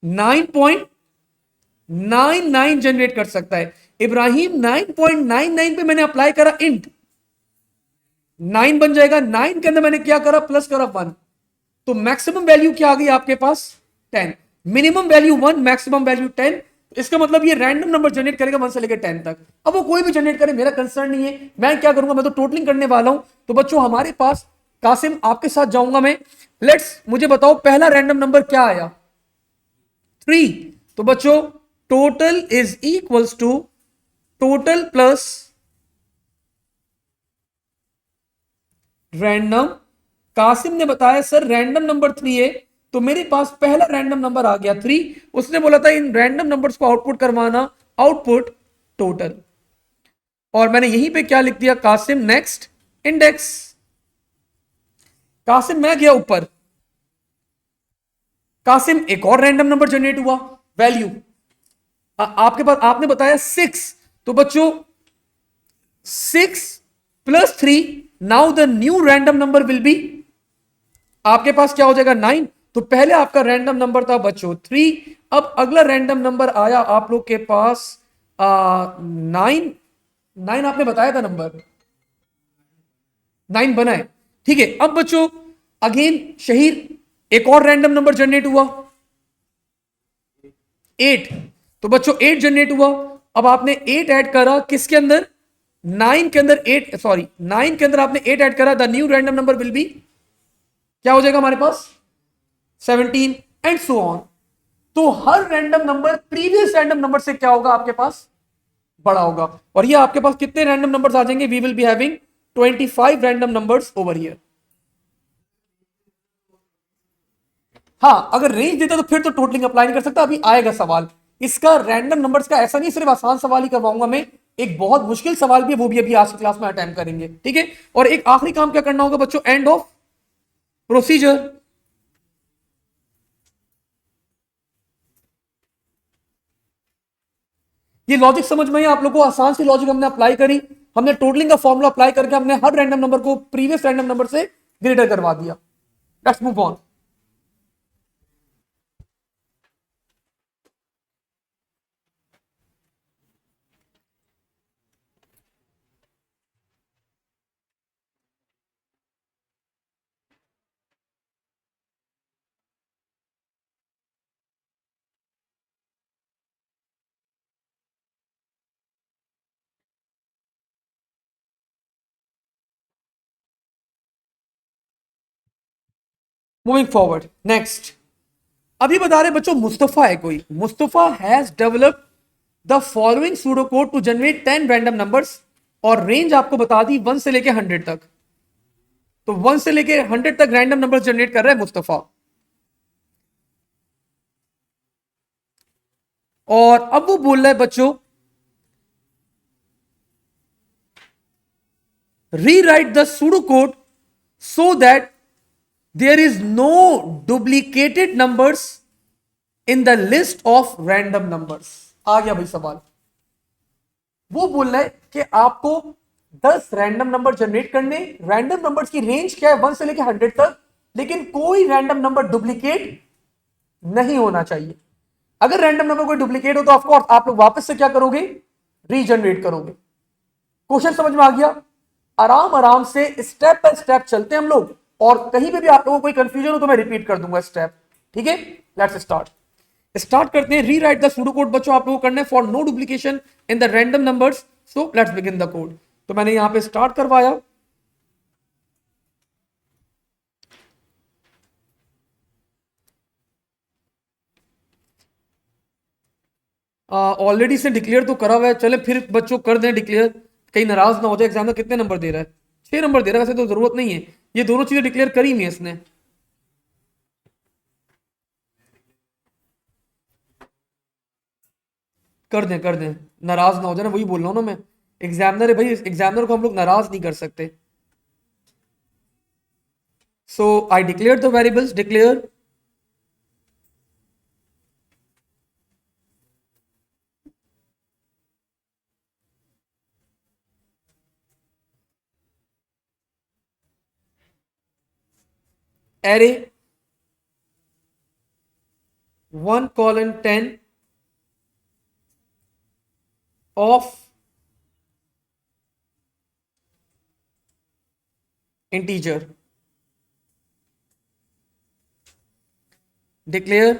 9.99 generate कर सकता है। इब्राहिम, 9.99 पे मैंने अप्लाई करा इंट, 9 बन जाएगा। 9 के अंदर मैंने क्या करा? प्लस करा 1। तो मैक्सिमम वैल्यू क्या आ गई आपके पास? 10। Minimum value 1, maximum value 10। इसका मतलब ये रैंडम नंबर जनरेट करेगा 1 से लेकर 10 तक। अब वो कोई भी जनरेट करे, मेरा कंसर्न नहीं है। मैं क्या करूंगा, मैं तो टोटलिंग करने वाला हूं। तो बच्चों हमारे पास, कासिम आपके साथ जाऊंगा मैं, लेट्स, मुझे बताओ पहला रैंडम नंबर क्या आया? 3। तो बच्चों total is equals to total plus random. Qasim ने बताया सर रैंडम नंबर 3 है, तो मेरे पास पहला रैंडम नंबर आ गया 3। उसने बोला था इन रैंडम नंबर्स को आउटपुट करवाना, आउटपुट टोटल। और मैंने यहीं पे क्या लिख दिया, कासिम नेक्स्ट इंडेक्स। कासिम मैं गया ऊपर, कासिम एक और रैंडम नंबर जनरेट हुआ, वैल्यू आपके पास, आपने बताया 6। तो बच्चों 6 plus 3, now the new random number will be, आपके पास क्या हो जाएगा 9। तो पहले आपका रैंडम नंबर था बच्चों 3, अब अगला रैंडम नंबर आया आप लोग के पास 9। 9 आपने बताया था नंबर, 9 बना है, ठीक है। अब बच्चों अगेन शहीर एक और रैंडम नंबर जनरेट हुआ 8। तो बच्चों 8 जनरेट हुआ, अब आपने 8 ऐड करा किसके अंदर, 9 के अंदर 8, सॉरी 9 के अंदर आपने 8 ऐड करा, the new random number will be, क्या हो जाएगा हमारे पास 17 एंड सो ऑन। तो हर random number previous random number से क्या होगा आपके पास, बड़ा होगा। और ये आपके पास कितने रैंडम नंबर्स आ जाएंगे, we will be having 25 random numbers over here. हाँ अगर रेंज देता तो फिर तो टोटलिंग अप्लाई नहीं कर सकता, अभी आएगा सवाल इसका रैंडम नंबर्स का। ऐसा नहीं सिर्फ आसान सवाल ही करवाऊंगा मैं, एक बहुत मुश्किल सवाल भी है, वो भी अभी आज की क्लास में अटेम्प्ट करेंगे, ठीक है। और एक आखिरी काम क्या करना होगा बच्चों, एंड ऑफ प्रोसीजर। ये लॉजिक समझ में, आप लोगों को आसान सी लॉजिक हमने अप्लाई करी, हमने टोटलिंग का फॉर्मूला अप्लाई करके हमने हर रैंडम नंबर को प्रीवियस रैंडम नंबर से ग्रेटर करवा दिया। Let's move on. Moving forward next, अभी बता रहे बच्चों मुस्तफा है कोई, Mustafa has developed the following pseudo code to generate 10 random numbers, और रेंज आपको बता दी 1 से लेके 100 तक। तो 1 से लेके 100 तक रैंडम नंबर जनरेट कर रहा है मुस्तफा। और अब वो बोल रहा है बच्चों rewrite the pseudo code so that there is no duplicated numbers in the list of random numbers. आ गया भाई सवाल, वो बोल रहा है कि आपको 10 रैंडम नंबर जनरेट करने, रैंडम नंबर्स की रेंज क्या है 1 से लेकर 100 तक, लेकिन कोई रैंडम नंबर डुप्लीकेट नहीं होना चाहिए। अगर रैंडम नंबर कोई डुप्लीकेट हो तो ऑफकोर्स आप लोग वापस से क्या करोगे, रीजनरेट करोगे। क्वेश्चन समझ में आ गया? आराम आराम से स्टेप बाय स्टेप चलते हैं हम लोग, और कहीं पे भी आप लोगों को कोई कंफ्यूजन हो तो मैं रिपीट कर दूंगा स्टेप, ठीक है। लेट्स स्टार्ट, स्टार्ट करते हैं। रीराइट द सूडो कोड बच्चों आप लोगों को करना है for no duplication in the random numbers, so let's begin the code. तो मैंने यहां पे स्टार्ट करवाया, ऑलरेडी से डिक्लेयर तो करा हुआ है, चले फिर बच्चों कर दें डिक्लेयर, कहीं नाराज ना हो जाए। एग्जाम में कितने नंबर दे रहा है, 6 नंबर दे रहा है, वैसे तो जरूरत नहीं है, ये दोनों चीजें डिक्लेयर करी हुई है इसने। कर दें, नाराज ना हो जाए ना, वही बोल रहा हूं ना मैं, एग्जामिनर है भाई, एग्जामिनर को हम लोग नाराज नहीं कर सकते। So I declare the variables, declare array 1:10 of integer, declare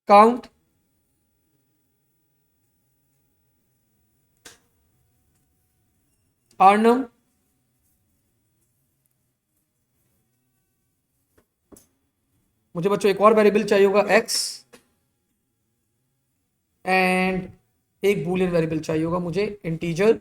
count आर्नम, मुझे बच्चों एक और वेरिएबल चाहिए होगा एक्स, एंड एक बूलियन वेरिएबल चाहिए होगा मुझे इंटीजर,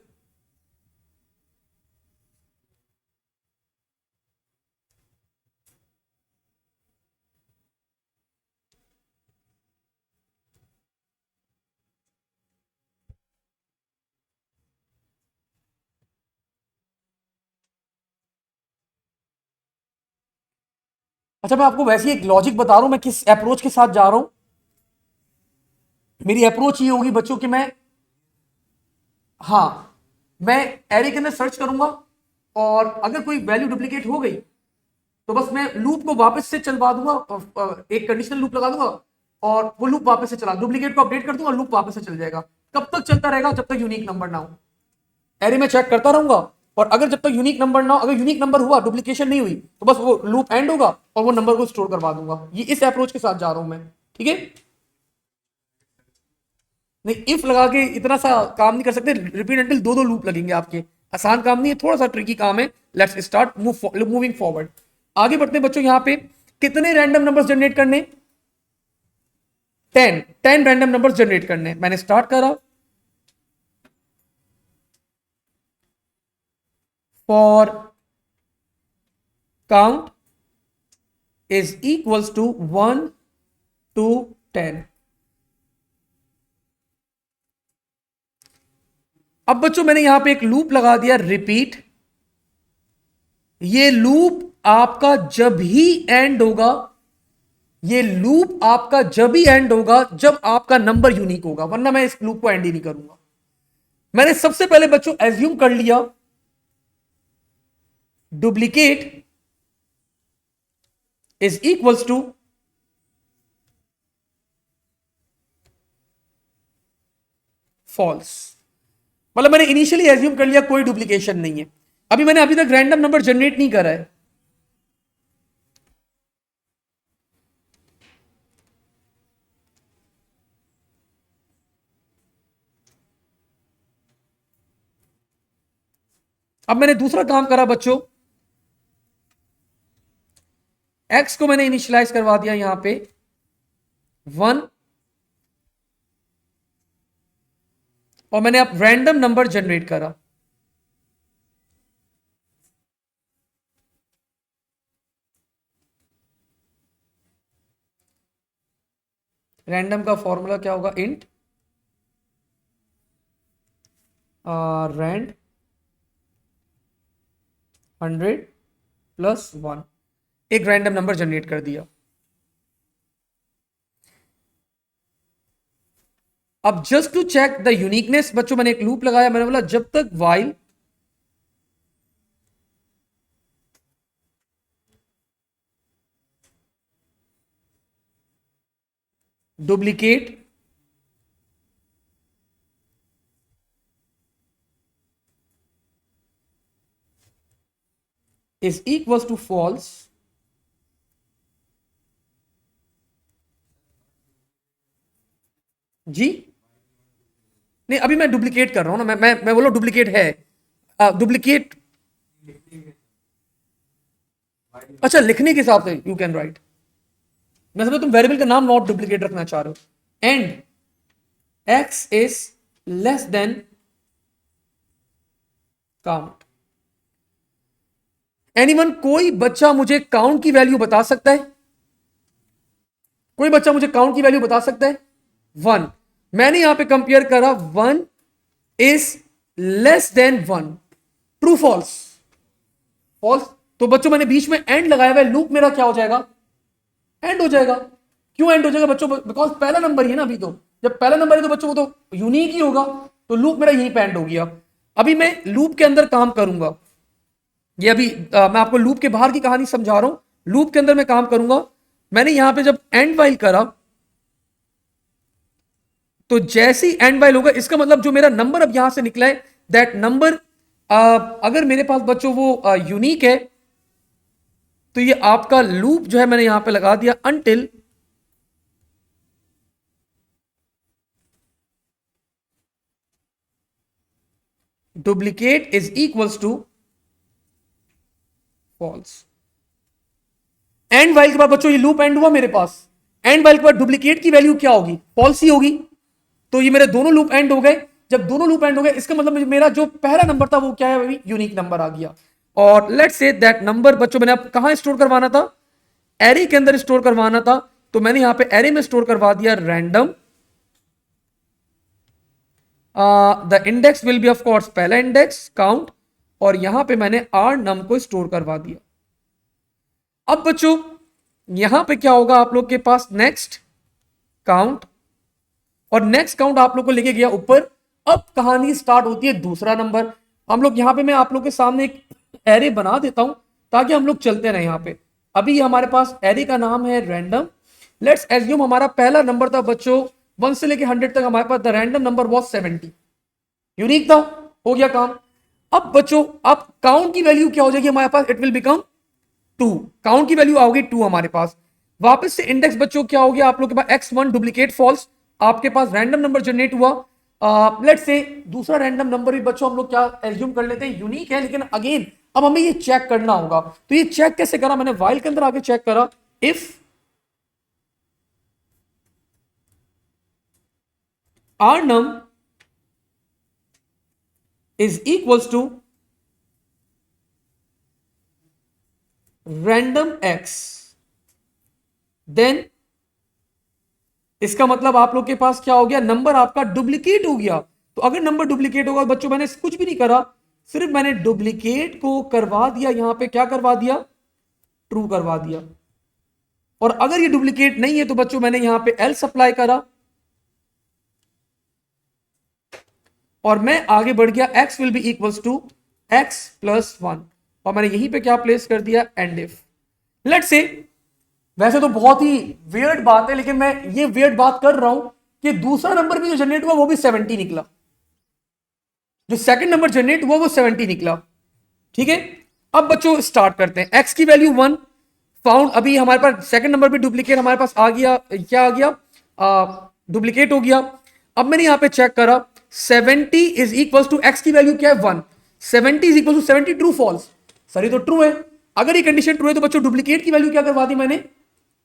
अच्छा मैं आपको वैसे ही एक लॉजिक बता रहा हूं मैं किस अप्रोच के साथ जा रहा हूं। मेरी अप्रोच ये होगी बच्चों कि मैं, हाँ, मैं एरे के अंदर सर्च करूंगा और अगर कोई वैल्यू डुप्लीकेट हो गई तो बस मैं लूप को वापस से चलवा दूंगा, एक कंडीशनल लूप लगा दूंगा और वो लूप वापस से चला, डुप्लीकेट को अपडेट कर दूंगा, लूप वापस से चल जाएगा। कब तक चलता रहेगा? जब तक यूनिक नंबर ना हो। एरे में चेक करता रहूंगा और अगर जब तक यूनिक नंबर ना हो, अगर यूनिक नंबर हुआ, डुप्लीकेशन नहीं हुई, तो बस वो लूप एंड होगा और वो नंबर को स्टोर करवा दूंगा। ये इस अप्रोच के साथ जा रहा हूं मैं, ठीक है। नहीं, इफ लगा के इतना सा काम नहीं कर सकते, रिपीट अंटिल दो दो लूप लगेंगे आपके। आसान काम नहीं है, थोड़ा सा ट्रिकी काम है। Let's start moving forward. आगे बढ़ते हैं बच्चों। यहां पे कितने रैंडम नंबर्स जनरेट करने? 10 रैंडम नंबर्स जनरेट करने। मैंने स्टार्ट करा। For count is equals to 1 to 10। अब बच्चों मैंने यहां पे एक लूप लगा दिया, रिपीट। ये लूप आपका जब ही एंड होगा, ये लूप आपका जब ही एंड होगा जब आपका नंबर यूनिक होगा, वरना मैं इस लूप को एंड ही नहीं करूंगा। मैंने सबसे पहले बच्चों एज्यूम कर लिया duplicate is equals to false. मतलब मैंने इनिशियली एज्यूम कर लिया कोई डुप्लीकेशन नहीं है। अभी तक रैंडम नंबर जनरेट नहीं करा है। अब मैंने दूसरा काम करा बच्चों, एक्स को मैंने इनिशियलाइज करवा दिया यहां पे 1, और मैंने अब रैंडम नंबर जनरेट करा। रैंडम का फॉर्मूला क्या होगा? Int rand 100 + 1। एक रैंडम नंबर जनरेट कर दिया। अब just to check the uniqueness बच्चों मैंने एक लूप लगाया। मैंने बोला जब तक while duplicate is equals to false, जी नहीं, अभी मैं डुप्लीकेट कर रहा हूं ना, मैं बोला डुप्लीकेट है। डुप्लीकेट, अच्छा लिखने के हिसाब से यू कैन राइट। मैं समझा तुम वेरिएबल का नाम नॉट डुप्लीकेट रखना चाह रहे हो। And x is less then count. Anyone, कोई बच्चा मुझे काउंट की वैल्यू बता सकता है? कोई बच्चा मुझे काउंट की वैल्यू बता सकता है? 1। मैंने यहां पे कंपेयर करा 1 is less than 1। True false? False. तो बच्चों मैंने बीच में एंड लगाया हुआ है, लूप मेरा क्या हो जाएगा? एंड हो जाएगा। क्यों एंड हो जाएगा बच्चों? बिकॉज पहला नंबर ही है ना अभी तो। जब पहला नंबर है तो बच्चों वो तो यूनिक ही होगा, तो लूप मेरा यहीं पे एंड हो गया। अभी मैं लूप के अंदर काम करूंगा। ये अभी मैं आपको लूप के बाहर की कहानी समझा रहा हूं। लूप के अंदर मैं काम करूंगा। मैंने यहां पे जब एंड वाइल करा, तो जैसे ही एंड वाइल होगा, इसका मतलब जो मेरा नंबर अब यहां से निकला है, दैट नंबर, अगर मेरे पास बच्चों वो यूनिक है, तो ये आपका लूप जो है मैंने यहां पे लगा दिया until duplicate is equals to false. And while के बाद बच्चों ये लूप एंड हुआ मेरे पास, एंड वाइल के बाद डुप्लीकेट की वैल्यू क्या होगी, फॉल्स ही होगी। तो ये मेरे दोनों लूप एंड हो गए। जब दोनों लूप एंड हो गए इसका मतलब मेरा जो पहला नंबर था वो क्या है, अभी यूनिक नंबर आ गया। और लेट्स से दैट नंबर बच्चों मैंने अब कहां स्टोर करवाना था, एरे के अंदर स्टोर करवाना था। तो मैंने यहां पे एरे में स्टोर करवा दिया random, the index will be of course पहला इंडेक्स काउंट, और यहां पे मैंने आर नम को स्टोर करवा दिया। अब बच्चों यहां पे क्या होगा आप लोग के पास, नेक्स्ट काउंट, और नेक्स्ट काउंट आप लोग को लेके गया ऊपर। अब कहानी स्टार्ट होती है दूसरा नंबर। हम लोग यहां पे मैं आप लोग के सामने एक एरे बना देता हूं ताकि हम लोग चलते रहे यहां पे। अभी हमारे पास एरे का नाम है रैंडम। लेट्स एज्यूम हमारा पहला नंबर था बच्चों 1 से लेके 100 तक, हमारे पास the random number was 70, unique था, हो गया काम। अब बच्चों अब काउंट की वैल्यू क्या हो जाएगी हमारे पास, इट विल बिकम 2, काउंट की वैल्यू आओगी 2 हमारे पास। वापस से इंडेक्स बच्चों क्या हो गया आप लोग के पास, x1 डुप्लीकेट फॉल्स, आपके पास रैंडम नंबर जनरेट हुआ। लेट्स से दूसरा रैंडम नंबर भी बच्चों हम लोग क्या एज्यूम कर लेते हैं, यूनिक है, लेकिन अगेन अब हमें ये चेक करना होगा। तो ये चेक कैसे करा, मैंने वाइल के अंदर आके चेक करा, if R num is equals to random x, then इसका मतलब आप लोग के पास क्या हो गया, नंबर आपका डुप्लीकेट हो गया। तो अगर नंबर डुप्लीकेट होगा बच्चों, मैंने कुछ भी नहीं करा, सिर्फ मैंने डुप्लीकेट को करवा दिया, यहां पे क्या करवा दिया, ट्रू करवा दिया। और अगर ये डुप्लीकेट नहीं है तो बच्चों मैंने यहां पे एल्स अप्लाई करा, और मैं आगे बढ़ गया, x will be equals to x plus 1, और मैंने यहीं पे क्या प्लेस कर दिया, एंड इफ। लेट्स से वैसे तो बहुत ही वियर्ड बात है, लेकिन मैं ये वियर्ड बात कर रहा हूं कि दूसरा नंबर भी जो जनरेट हुआ वो भी 70 निकला, जो सेकंड नंबर जनरेट हुआ वो 70 निकला। ठीक है, अब बच्चों स्टार्ट करते हैं। x की वैल्यू 1 फाउंड, अभी हमारे पास सेकंड नंबर भी डुप्लीकेट हमारे पास आ गया, क्या आ गया, डुप्लीकेट हो गया। अब मैंने यहां पे चेक करा 70 इज इक्वल टू x की वैल्यू क्या है 1, 70 is equal to 70, true false, sir ये तो ट्रू है। अगर ये कंडीशन ट्रू है तो बच्चों डुप्लीकेट की वैल्यू क्या करवा दी मैंने,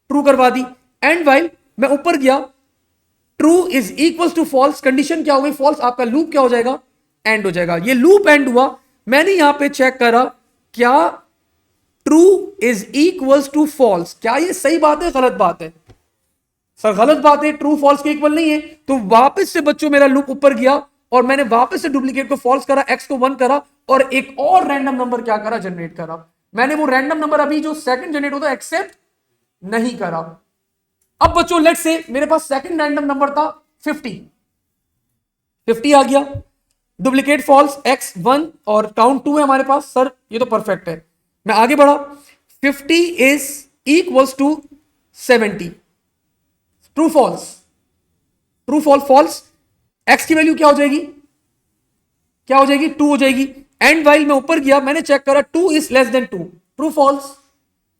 ट्रू करवा दी। एंड वाइल मैं ऊपर गया, true is equal to false, condition क्या हो गई फॉल्स, आपका लूप क्या हो जाएगा, एंड हो जाएगा। ये लूप एंड हुआ। मैंने यहां पे चेक करा क्या true is equal to false, क्या ये सही बात है, गलत बात है, सर गलत बात है, ट्रू फॉल्स के इक्वल नहीं है। तो वापस से बच्चों मेरा लूप ऊपर गया और मैंने वापस से डुप्लीकेट को फॉल्स करा, एक्स को 1 करा, और एक और रैंडम नंबर क्या करा, जनरेट करा। मैंने वो रैंडम नंबर अभी जो सेकंड जनरेट होता है एक्सेप्ट नहीं करा। अब बच्चों लेट्स से मेरे पास सेकंड रैंडम नंबर था 50, 50 आ गया, डुप्लीकेट फॉल्स, एक्स 1 और काउंट 2 है हमारे पास, सर ये तो परफेक्ट है। मैं आगे बढ़ा, 50 is equals to 70, true false, true false false, x की वैल्यू क्या हो जाएगी, क्या हो जाएगी, 2 हो जाएगी। एंड वाइल मैं ऊपर गया, मैंने चेक करा 2 is less than 2, true false,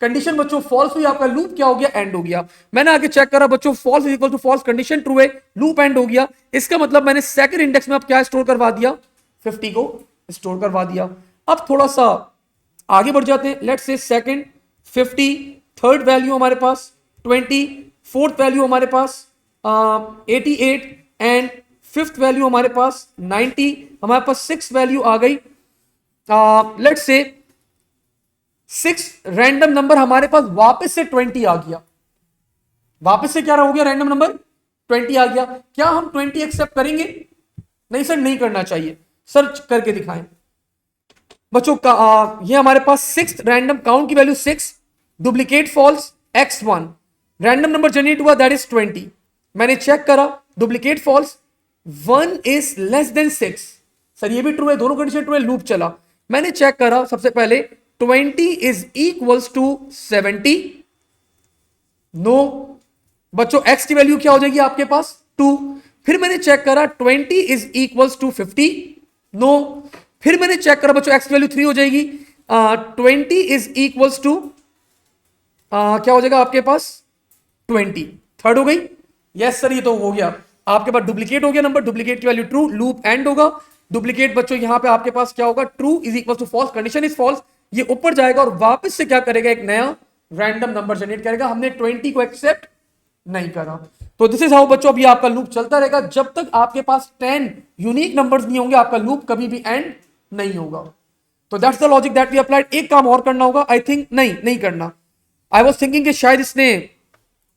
condition बच्चों फॉल्स हुई, आपका लूप क्या हो गया, एंड हो गया। मैंने आगे चेक करा बच्चों false is equal to false, condition true है, लूप एंड हो गया। इसका मतलब मैंने सेकंड इंडेक्स में अब क्या स्टोर करवा दिया, 50 को स्टोर करवा दिया। अब थोड़ा सा आगे बढ़ जाते हैं, let's say second 50, third value हमारे पास 20, फोर्थ वैल्यू हमारे पास 88, एंड फिफ्थ वैल्यू हमारे पास 90, हमारे पास 6 वैल्यू आ गई। लेट्स से 6 रैंडम नंबर हमारे पास वापस से 20 आ गया, वापस से क्या हो गया, रैंडम नंबर 20 आ गया। क्या हम 20 एक्सेप्ट करेंगे, नहीं सर नहीं करना चाहिए, सर्च करके दिखाएं बच्चों का। ये हमारे पास 6 रैंडम काउंट की value 6, duplicate false, x1 random number generate हुआ दैट इज 20, मैंने चेक करा duplicate false, 1 is less than 6, sir ये भी ट्रू है, दोनों कंडीशन ट्रू है, लूप चला। मैंने चेक करा सबसे पहले 20 इज इक्वल्स टू 70, नो बच्चों x की वैल्यू क्या हो जाएगी आपके पास 2। फिर मैंने चेक करा 20 इज इक्वल्स टू 50, नो। फिर मैंने चेक करा बच्चों x की वैल्यू 3 हो जाएगी, 20 इज इक्वल्स टू क्या हो जाएगा आपके पास 20, थर्ड हो गई। यस सर ये तो हो गया, आपके पास डुप्लीकेट हो गया नंबर, डुप्लीकेट की वैल्यू ट्रू, लूप एंड होगा। डुप्लीकेट बच्चों यहां पे आपके पास क्या होगा, true is equal to false, condition is false, ये ऊपर जाएगा और वापस से क्या करेगा, एक नया रैंडम नंबर जनरेट करेगा। हमने 20 को एक्सेप्ट नहीं करा। तो दिस इज हाउ बच्चों अभी आपका लूप चलता रहेगा, जब तक आपके पास 10 यूनिक नंबर्स नहीं होंगे आपका लूप कभी भी एंड नहीं होगा। तो that's the logic that we applied. एक काम और करना होगा, आई थिंक नहीं करना, आई वाज थिंकिंग कि शायद इसने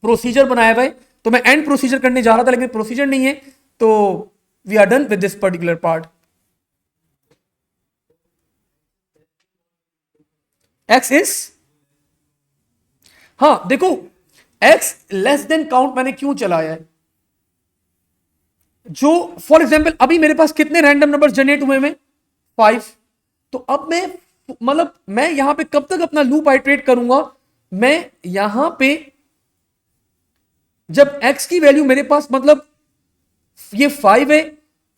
प्रोसीजर बनाया हुआ है, तो मैं एंड प्रोसीजर करने जा रहा था, लेकिन प्रोसीजर नहीं है, तो we are done with this particular part. X is, हाँ देखो, एक्स लेस देन काउंट मैंने क्यों चलाया है, जो फॉर एग्जाम्पल अभी मेरे पास कितने रैंडम नंबर जनरेट हुए में, 5। तो अब मैं मतलब मैं यहां पे कब तक अपना लूप आइट्रेट करूंगा, मैं यहां पे जब x की वैल्यू मेरे पास मतलब ये 5 है,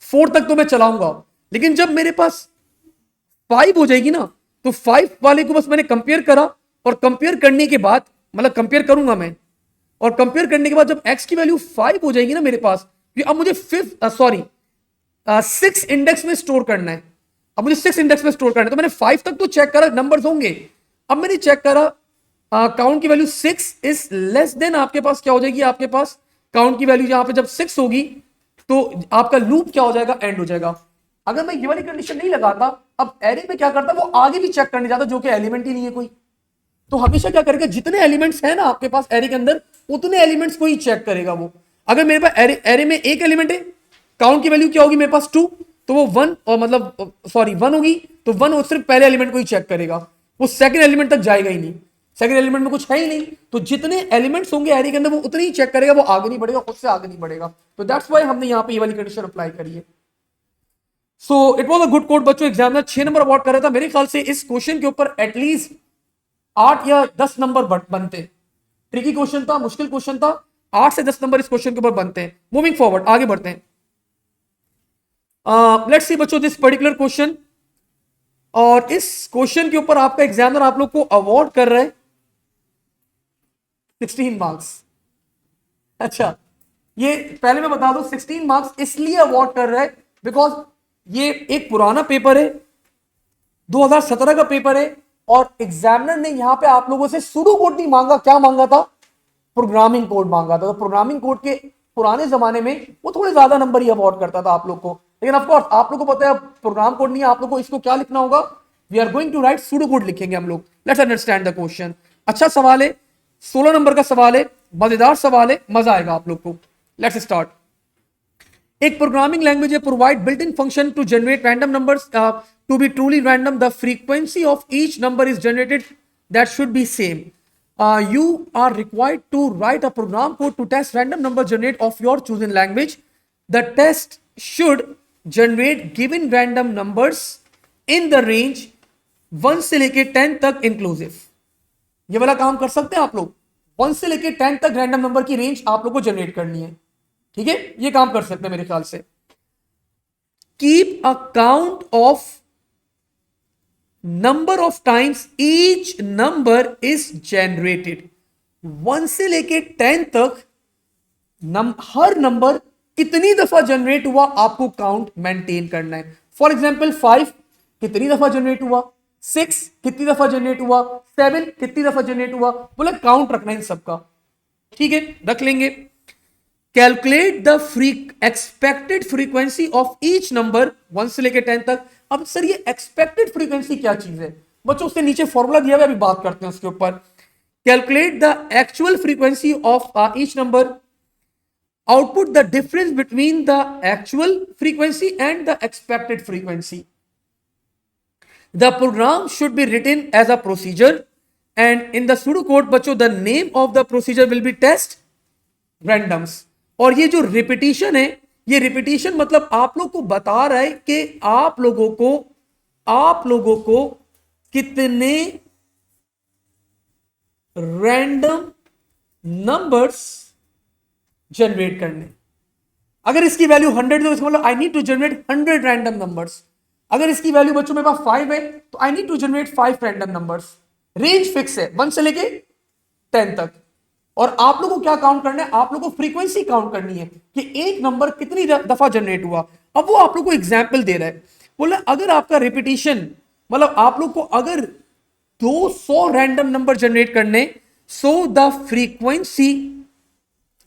4 तक तो मैं चलाऊंगा, लेकिन जब मेरे पास 5 हो जाएगी ना, तो 5 वाले को बस मैंने कंपेयर करा, और कंपेयर करने के बाद मतलब कंपेयर करूंगा मैं, और कंपेयर करने के बाद जब x की वैल्यू 5 हो जाएगी ना मेरे पास, अब मुझे फिफ्थ सॉरी 6 इंडेक्स में स्टोर करना है। अब मुझे 6 इंडेक्स में स्टोर करना है, तो मैंने 5 तक तो चेक करा, नंबर्स होंगे। अब मैंने चेक करा काउंट की वैल्यू 6 इज लेस देन, आपके पास क्या हो जाएगी, आपके पास काउंट की वैल्यू यहां पे जब 6 होगी, तो आपका लूप क्या हो जाएगा, एंड हो जाएगा। अगर मैं ये वाली कंडीशन नहीं लगाता, अब एरे में क्या करता, वो आगे भी चेक करने जाता, जो कि एलिमेंट ही नहीं है कोई। तो हमेशा क्या करेगा, जितने एलिमेंट्स हैं ना आपके पास एरे के अंदर, उतने एलिमेंट्स को ही चेक करेगा वो। अगर मेरे पास एरे में एक एलिमेंट है, काउंट की वैल्यू क्या होगी मेरे पास 2, तो वो 1 और मतलब सॉरी 1 होगी, तो 1 और सिर्फ पहले एलिमेंट को ही चेक करेगा, वो सेकंड एलिमेंट तक जाएगा ही नहीं, सेकंड एलिमेंट में कुछ है ही नहीं। तो जितने एलिमेंट्स होंगे एरे के अंदर वो उतने ही चेक करेगा, वो आगे नहीं बढ़ेगा, उससे आगे नहीं बढ़ेगा। तो दैट्स व्हाई हमने यहां पे ये वाली कंडीशन अप्लाई करी है। So it was a good code बच्चों, एग्जामिनर 6 नंबर अवार्ड कर रहा था। मेरे ख्याल से इस क्वेश्चन के ऊपर एटलीस्ट 8 या 10 नंबर बनते। ट्रिकी क्वेश्चन था, मुश्किल क्वेश्चन था, 8 से 10 नंबर इस क्वेश्चन के ऊपर बनते हैं। मूविंग फॉरवर्ड, आगे बढ़ते हैं। लेट्स सी बच्चों दिस पर्टिकुलर क्वेश्चन, और इस क्वेश्चन के ऊपर आपका एग्जामिनर आप लोग को अवार्ड कर रहा है 16 मार्क्स। अच्छा, ये पहले मैं बता दूं 16 मार्क्स इसलिए अवार्ड कर रहा है बिकॉज ये एक पुराना पेपर है, 2017 का पेपर है, और एग्जामिनर ने यहां पे आप लोगों से सूडो कोड नहीं मांगा, क्या मांगा था, प्रोग्रामिंग कोड मांगा था। तो प्रोग्रामिंग कोड के पुराने जमाने में वो थोड़े ज्यादा नंबर ही अवार्ड करता था आप लोग को, लेकिन ऑफ कोर्स आप लोग को पता है प्रोग्राम कोड नहीं है, आप लोग को इसको क्या लिखना होगा, we are going to write pseudo code लिखेंगे हम लोग। Let's understand the question. अच्छा सवाल है, 16 नंबर का सवाल है, मजेदार सवाल है, मजा आएगा आप लोग को। Let's start. एक प्रोग्रामिंग लैंग्वेज है, provide built in function to generate random numbers to be truly random, the frequency of each number is generated that should be same. You are required to write a program code to test random number generate of your chosen language. The test should generate given random numbers in the range 1 से लेके 10 तक inclusive. ये वाला काम कर सकते हैं आप लोग, 1 से लेके 10 तक रैंडम नंबर की रेंज आप लोग को जनरेट करनी है, ठीक है, ये काम कर सकते हैं मेरे ख्याल से। Keep a count of number of times each number is generated. 1 से लेके 10 तक हर नंबर कितनी दफा जनरेट हुआ आपको काउंट मेंटेन करना है। फॉर एग्जाम्पल 5 कितनी दफा जनरेट हुआ, 6 कितनी दफा जनरेट हुआ, 7 कितनी दफा जनरेट हुआ, बोले काउंट रखना है इन सबका, ठीक है, रख लेंगे। Calculate the expected frequency of each number 1 से लेकर 10 तक। अब सर ये एक्सपेक्टेड फ्रीक्वेंसी क्या चीज है बच्चों, उसके नीचे फॉर्मूला दिया हुआ है, अभी बात करते हैं उसके ऊपर। Calculate the actual frequency of each number, output the difference between the actual frequency and the expected frequency. The program should be written as a procedure and in the pseudo code बच्चों the name of the procedure will be test randoms. और ये जो repetition है, ये repetition मतलब आप लोग को बता रहा है कि आप लोगों को कितने रैंडम नंबर्स जनरेट करने। अगर इसकी वैल्यू 100 तो इसका मतलब I need to generate 100 random numbers. अगर इसकी वैल्यू बच्चों मेरे पास 5 है तो I need to generate 5 random numbers. Range fix है 1 से लेके 10 तक। और आप लोगों को क्या काउंट करना है, आप लोगों को फ्रीक्वेंसी काउंट करनी है कि एक नंबर कितनी दफा जनरेट हुआ। अब वो आप लोग को एग्जाम्पल दे रहा है, बोला अगर आपका रिपीटिशन, मतलब आप लोग को अगर 200 रैंडम नंबर जनरेट करने, सो द फ्रीक्वेंसी,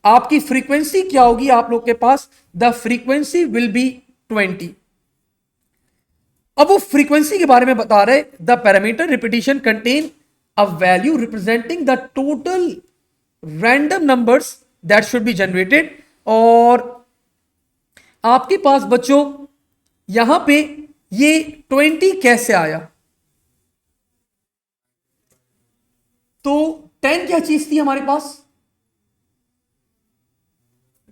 आपकी फ्रीक्वेंसी क्या होगी आप लोग के पास, द फ्रीक्वेंसी विल बी 20। अब वो फ्रीक्वेंसी के बारे में बता रहे, the parameter repetition contain a value representing the total random numbers that should be generated. और आपके पास बच्चों यहां पे ये 20 कैसे आया, तो 10 क्या चीज थी हमारे पास,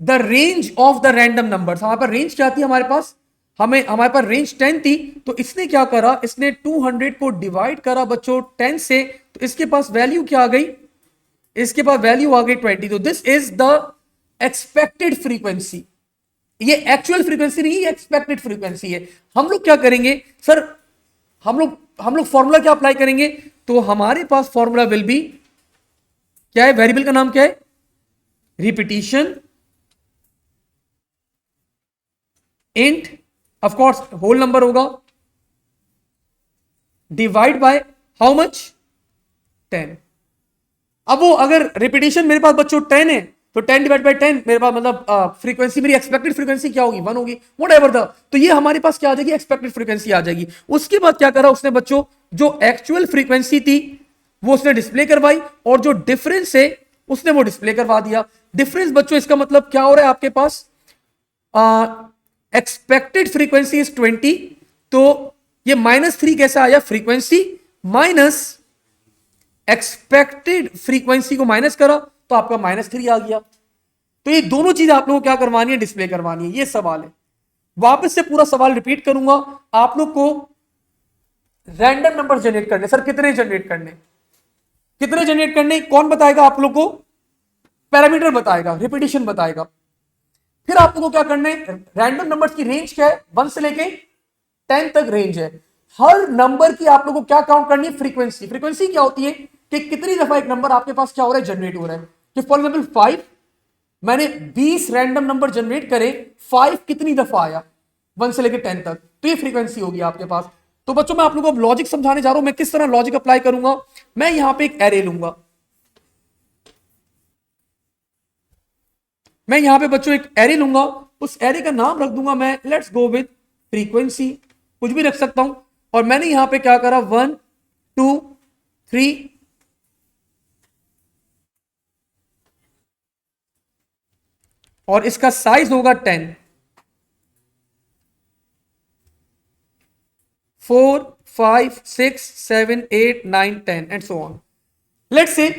the range of the random numbers. हमारे पास रेंज क्या थी हमारे पास, हमारे पास रेंज 10 थी, तो इसने क्या करा, इसने 200 को डिवाइड करा बच्चों 10 से, तो इसके पास वैल्यू क्या आ गई, इसके पास वैल्यू आ गई 20। तो this is the expected frequency. ये एक्चुअल फ्रीक्वेंसी नहीं, ये एक्सपेक्टेड फ्रीक्वेंसी है। हम लोग क्या करेंगे सर, हम लोग फॉर्मूला क्या अप्लाई करेंगे, तो हमारे पास फॉर्मूला विल बी क्या है, वेरिएबल का नाम क्या है, repetition int, of course whole number होगा, डिवाइड बाय हाउ मच, 10। अब वो अगर रिपीटिशन मेरे पास बच्चों 10 है, तो 10 डिवाइड बाय 10 मेरे पास मतलब फ्रीक्वेंसी, मेरी एक्सपेक्टेड फ्रीक्वेंसी क्या होगी, 1 होगी, वट एवर द, तो ये हमारे पास क्या आ जाएगी, एक्सपेक्टेड फ्रीक्वेंसी आ जाएगी। उसके बाद क्या करा उसने बच्चों, जो एक्चुअल फ्रीक्वेंसी थी वो उसने डिस्प्ले करवाई, और जो डिफरेंस है उसने वो डिस्प्ले करवा दिया। डिफरेंस बच्चों इसका मतलब क्या हो रहा है आपके पास, एक्सपेक्टेड फ्रीक्वेंसी इज 20, तो ये -3 कैसा आया, फ्रीक्वेंसी माइनस एक्सपेक्टेड फ्रीक्वेंसी को माइनस करा तो आपका -3 आ गया। तो ये दोनों चीजें आप लोगों को क्या करवानी है, डिस्प्ले करवानी है। ये सवाल है, वापस से पूरा सवाल रिपीट करूंगा। आप लोग को रैंडम नंबर जनरेट करने, सर कितने जनरेट करने, कितने जनरेट करने, कौन बताएगा आप लोग को, पैरामीटर बताएगा, रिपीटिशन बताएगा। फिर आप लोगों को क्या करना है, रैंडम नंबर्स की रेंज क्या है, 1 से लेके 10 तक रेंज है। हर नंबर की आप लोगों को क्या काउंट करनी है, फ्रीक्वेंसी। फ्रीक्वेंसी क्या होती है कि कितनी दफा एक नंबर आपके पास क्या हो रहा है, जनरेट हो रहा है। कि फॉर एग्जाम्पल 5, मैंने 20 रैंडम नंबर जनरेट करे, 5 कितनी दफा आया, 1 से लेकर 10 तक, तो ये फ्रीक्वेंसी होगी आपके पास। तो बच्चों मैं आप लोगों को लॉजिक समझाने जा रहा हूं, मैं किस तरह लॉजिक अप्लाई करूंगा। मैं यहां पे एक एरे लूंगा, मैं यहां पे बच्चों एक एरे लूंगा, उस एरे का नाम रख दूंगा मैं, लेट्स गो विद फ्रीक्वेंसी, कुछ भी रख सकता हूं। और मैंने यहां पे क्या करा, 1 2 3, और इसका साइज होगा 10, 4 5 6 7 8 9 10 and so on. Let's say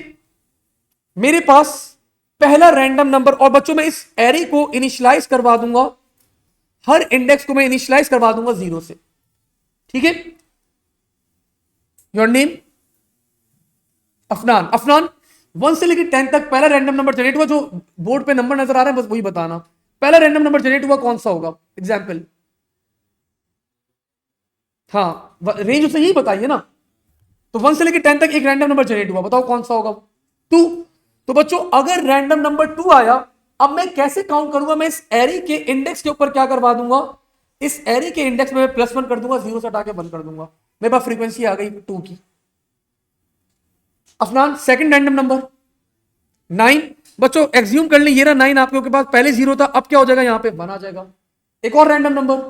मेरे पास पहला रैंडम नंबर, और बच्चों मैं इस एरे को इनिशियलाइज करवा दूंगा, हर इंडेक्स को मैं इनिशियलाइज करवा दूंगा 0 से, ठीक है। योर नेम अफनान, अफनान 1 से लेकर 10 तक पहला रैंडम नंबर जनरेट हुआ, जो बोर्ड पे नंबर नजर आ रहा है बस वही बताना, पहला रैंडम नंबर जनरेट हुआ कौन सा होगा, एग्जाम्पल। हाँ रेंज उसे यही बताइए ना, तो 1 से लेकर 10 तक एक रैंडम नंबर जनरेट हुआ, बताओ कौन सा होगा, 2। तो बच्चों अगर रैंडम नंबर 2 आया, अब मैं कैसे काउंट करूंगा, मैं इस एरे के इंडेक्स के ऊपर क्या करवा दूंगा, इस एरे के इंडेक्स में मैं +1 कर दूंगा, 0 से हटा के 1 कर दूंगा, मेरे पास फ्रीक्वेंसी आ गई 2 की। अफनान सेकंड रैंडम नंबर 9, बच्चों एग्ज्यूम कर लें ये रहा 9 आपके पास, पहले 0 था, अब क्या हो जाएगा, यहां पे 1 आ जाएगा। एक और रैंडम नंबर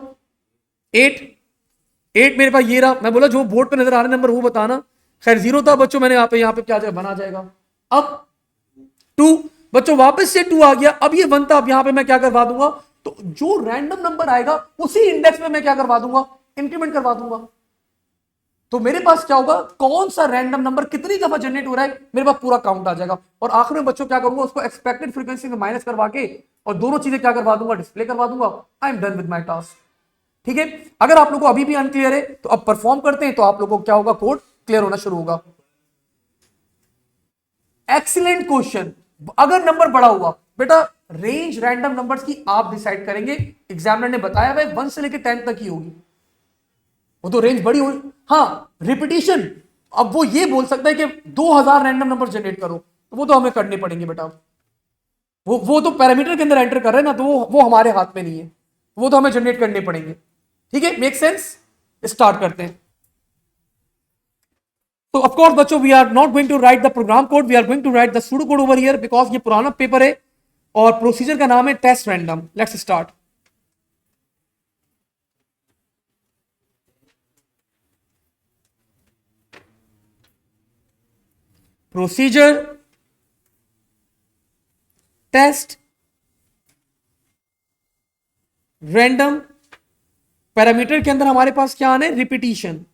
8, 8 मेरे पास ये रहा, मैं बोला जो बोर्ड पे नजर आ रहा नंबर वो बताना, खैर 0 था बच्चों, मैंने यहाँ पे क्या आ जाएगा, 1 आ जाएगा। अब 2, बच्चों वापस से 2 आ गया, अब ये 1 था, अब यहां पे मैं क्या करवा दूंगा, तो जो रैंडम नंबर आएगा उसी इंडेक्स में मैं क्या करवा दूंगा, इंक्रीमेंट करवा दूंगा। तो मेरे पास क्या होगा, कौन सा रैंडम नंबर कितनी दफा जनरेट हो रहा है, मेरे पास पूरा काउंट आ जाएगा। और आखिर में बच्चों क्या करूंगा, उसको एक्सपेक्टेड फ्रीक्वेंसी में माइनस करवा के और दोनों चीजें क्या करवा दूंगा, डिस्प्ले करवा दूंगा। आई am done with my task, ठीक है। अगर आप लोगों को अभी भी अनक्लियर है तो अब परफॉर्म करते हैं, तो आप लोगों को क्या होगा, कोड क्लियर होना शुरू होगा। Excellent question. अगर नंबर बड़ा हुआ, बेटा रेंज रैंडम नंबर्स की आप डिसाइड करेंगे, एग्जामिनर ने बताया भाई 1 से लेकर 10 तक ही होगी, वो तो रेंज बड़ी होगी। हाँ रिपीटिशन, अब वो ये बोल सकता है कि 2000 रैंडम नंबर जनरेट करो, तो वो तो हमें करने पड़ेंगे बेटा, वो तो पैरामीटर के अंदर एंटर कर रहे हैं ना, तो वो हमारे हाथ में नहीं है, वो तो हमें जनरेट करने पड़ेंगे। ठीक है, मेक सेंस? स्टार्ट करते हैं। तो ऑफ कोर्स बच्चों, we are not going to write the program code, we are going to write the pseudo code over here, because ये पुराना पेपर है और प्रोसीजर का नाम है test random. Let's start. Procedure test random. Parameter के अंदर हमारे पास क्या आना है? Repetition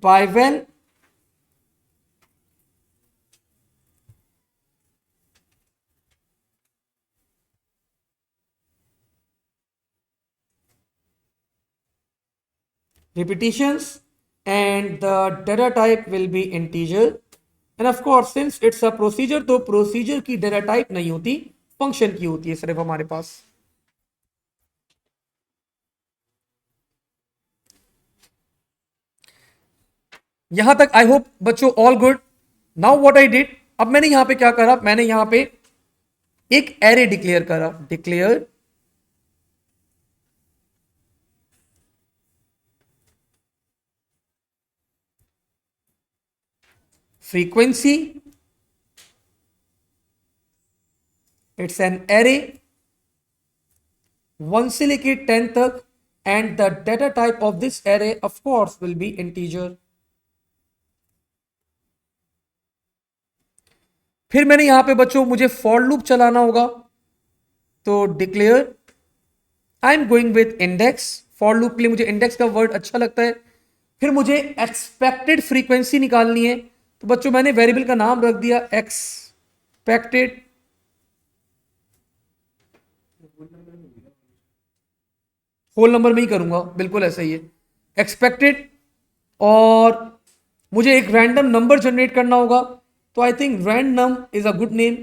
by well repetitions, and the data type will be integer, and of course since it's a procedure तो procedure की data type नहीं होती, function की होती है सिर्फ हमारे पास। यहां तक आई होप बच्चों all good. Now what I did, अब मैंने यहां पे क्या करा, मैंने यहां पे एक एरे डिक्लेयर करा। Declare frequency, it's an array 1 से लेके 10 तक, and the data type of this array of course will be integer. फिर मैंने यहां पे बच्चों मुझे फॉर लूप चलाना होगा, तो declare I am going with index. For loop के लिए मुझे इंडेक्स का वर्ड अच्छा लगता है। फिर मुझे एक्सपेक्टेड फ्रीक्वेंसी निकालनी है, तो बच्चों मैंने वेरिएबल का नाम रख दिया एक्सपेक्टेड। होल नंबर में ही करूंगा, बिल्कुल ऐसा ही है, एक्सपेक्टेड। और मुझे एक रैंडम नंबर जनरेट करना होगा, तो I think random is a good name.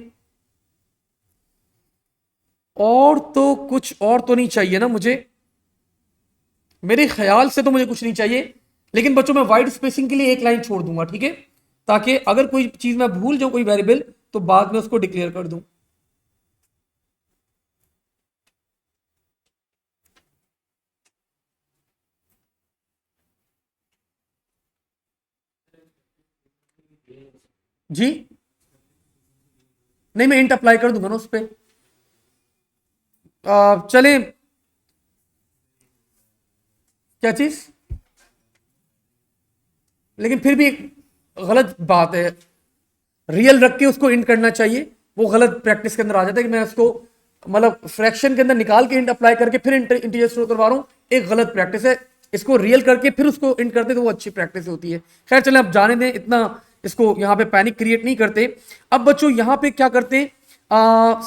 और तो कुछ और तो नहीं चाहिए ना मुझे, मेरे ख्याल से तो मुझे कुछ नहीं चाहिए। लेकिन बच्चों मैं वाइड स्पेसिंग के लिए एक लाइन छोड़ दूंगा, ठीक है, ताकि अगर कोई चीज मैं भूल जाऊं, कोई वेरिएबल, तो बाद में उसको डिक्लेयर कर दूं। जी नहीं, मैं इंट अप्लाई कर दूंगा ना उस पर। चले, क्या चीज? लेकिन फिर भी एक गलत बात है, रियल रख के उसको इंट करना चाहिए, वो गलत प्रैक्टिस के अंदर आ जाता है कि मैं उसको मतलब फ्रैक्शन के अंदर निकाल के इंट अप्लाई करके फिर इंटीजर स्टोर करवा रहा हूं, एक गलत प्रैक्टिस है। इसको रियल करके फिर उसको इंट करते तो वो अच्छी प्रैक्टिस होती है। खैर चले, अब जाने दें, इतना इसको यहां पे पैनिक क्रिएट नहीं करते। अब बच्चों यहां पे क्या करते हैं,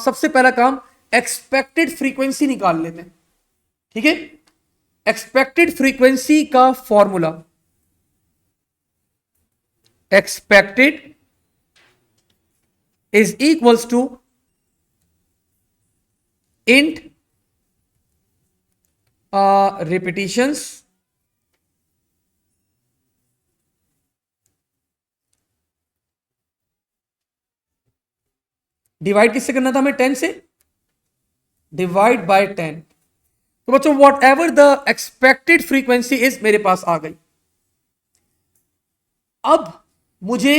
सबसे पहला काम एक्सपेक्टेड फ्रीक्वेंसी निकाल लेते हैं। ठीक है, एक्सपेक्टेड फ्रीक्वेंसी का formula, expected is equals to int repetitions divide किससे करना था हमें? 10 से, डिवाइड बाय 10। तो बच्चों what ever the expected frequency is मेरे पास आ गई। अब मुझे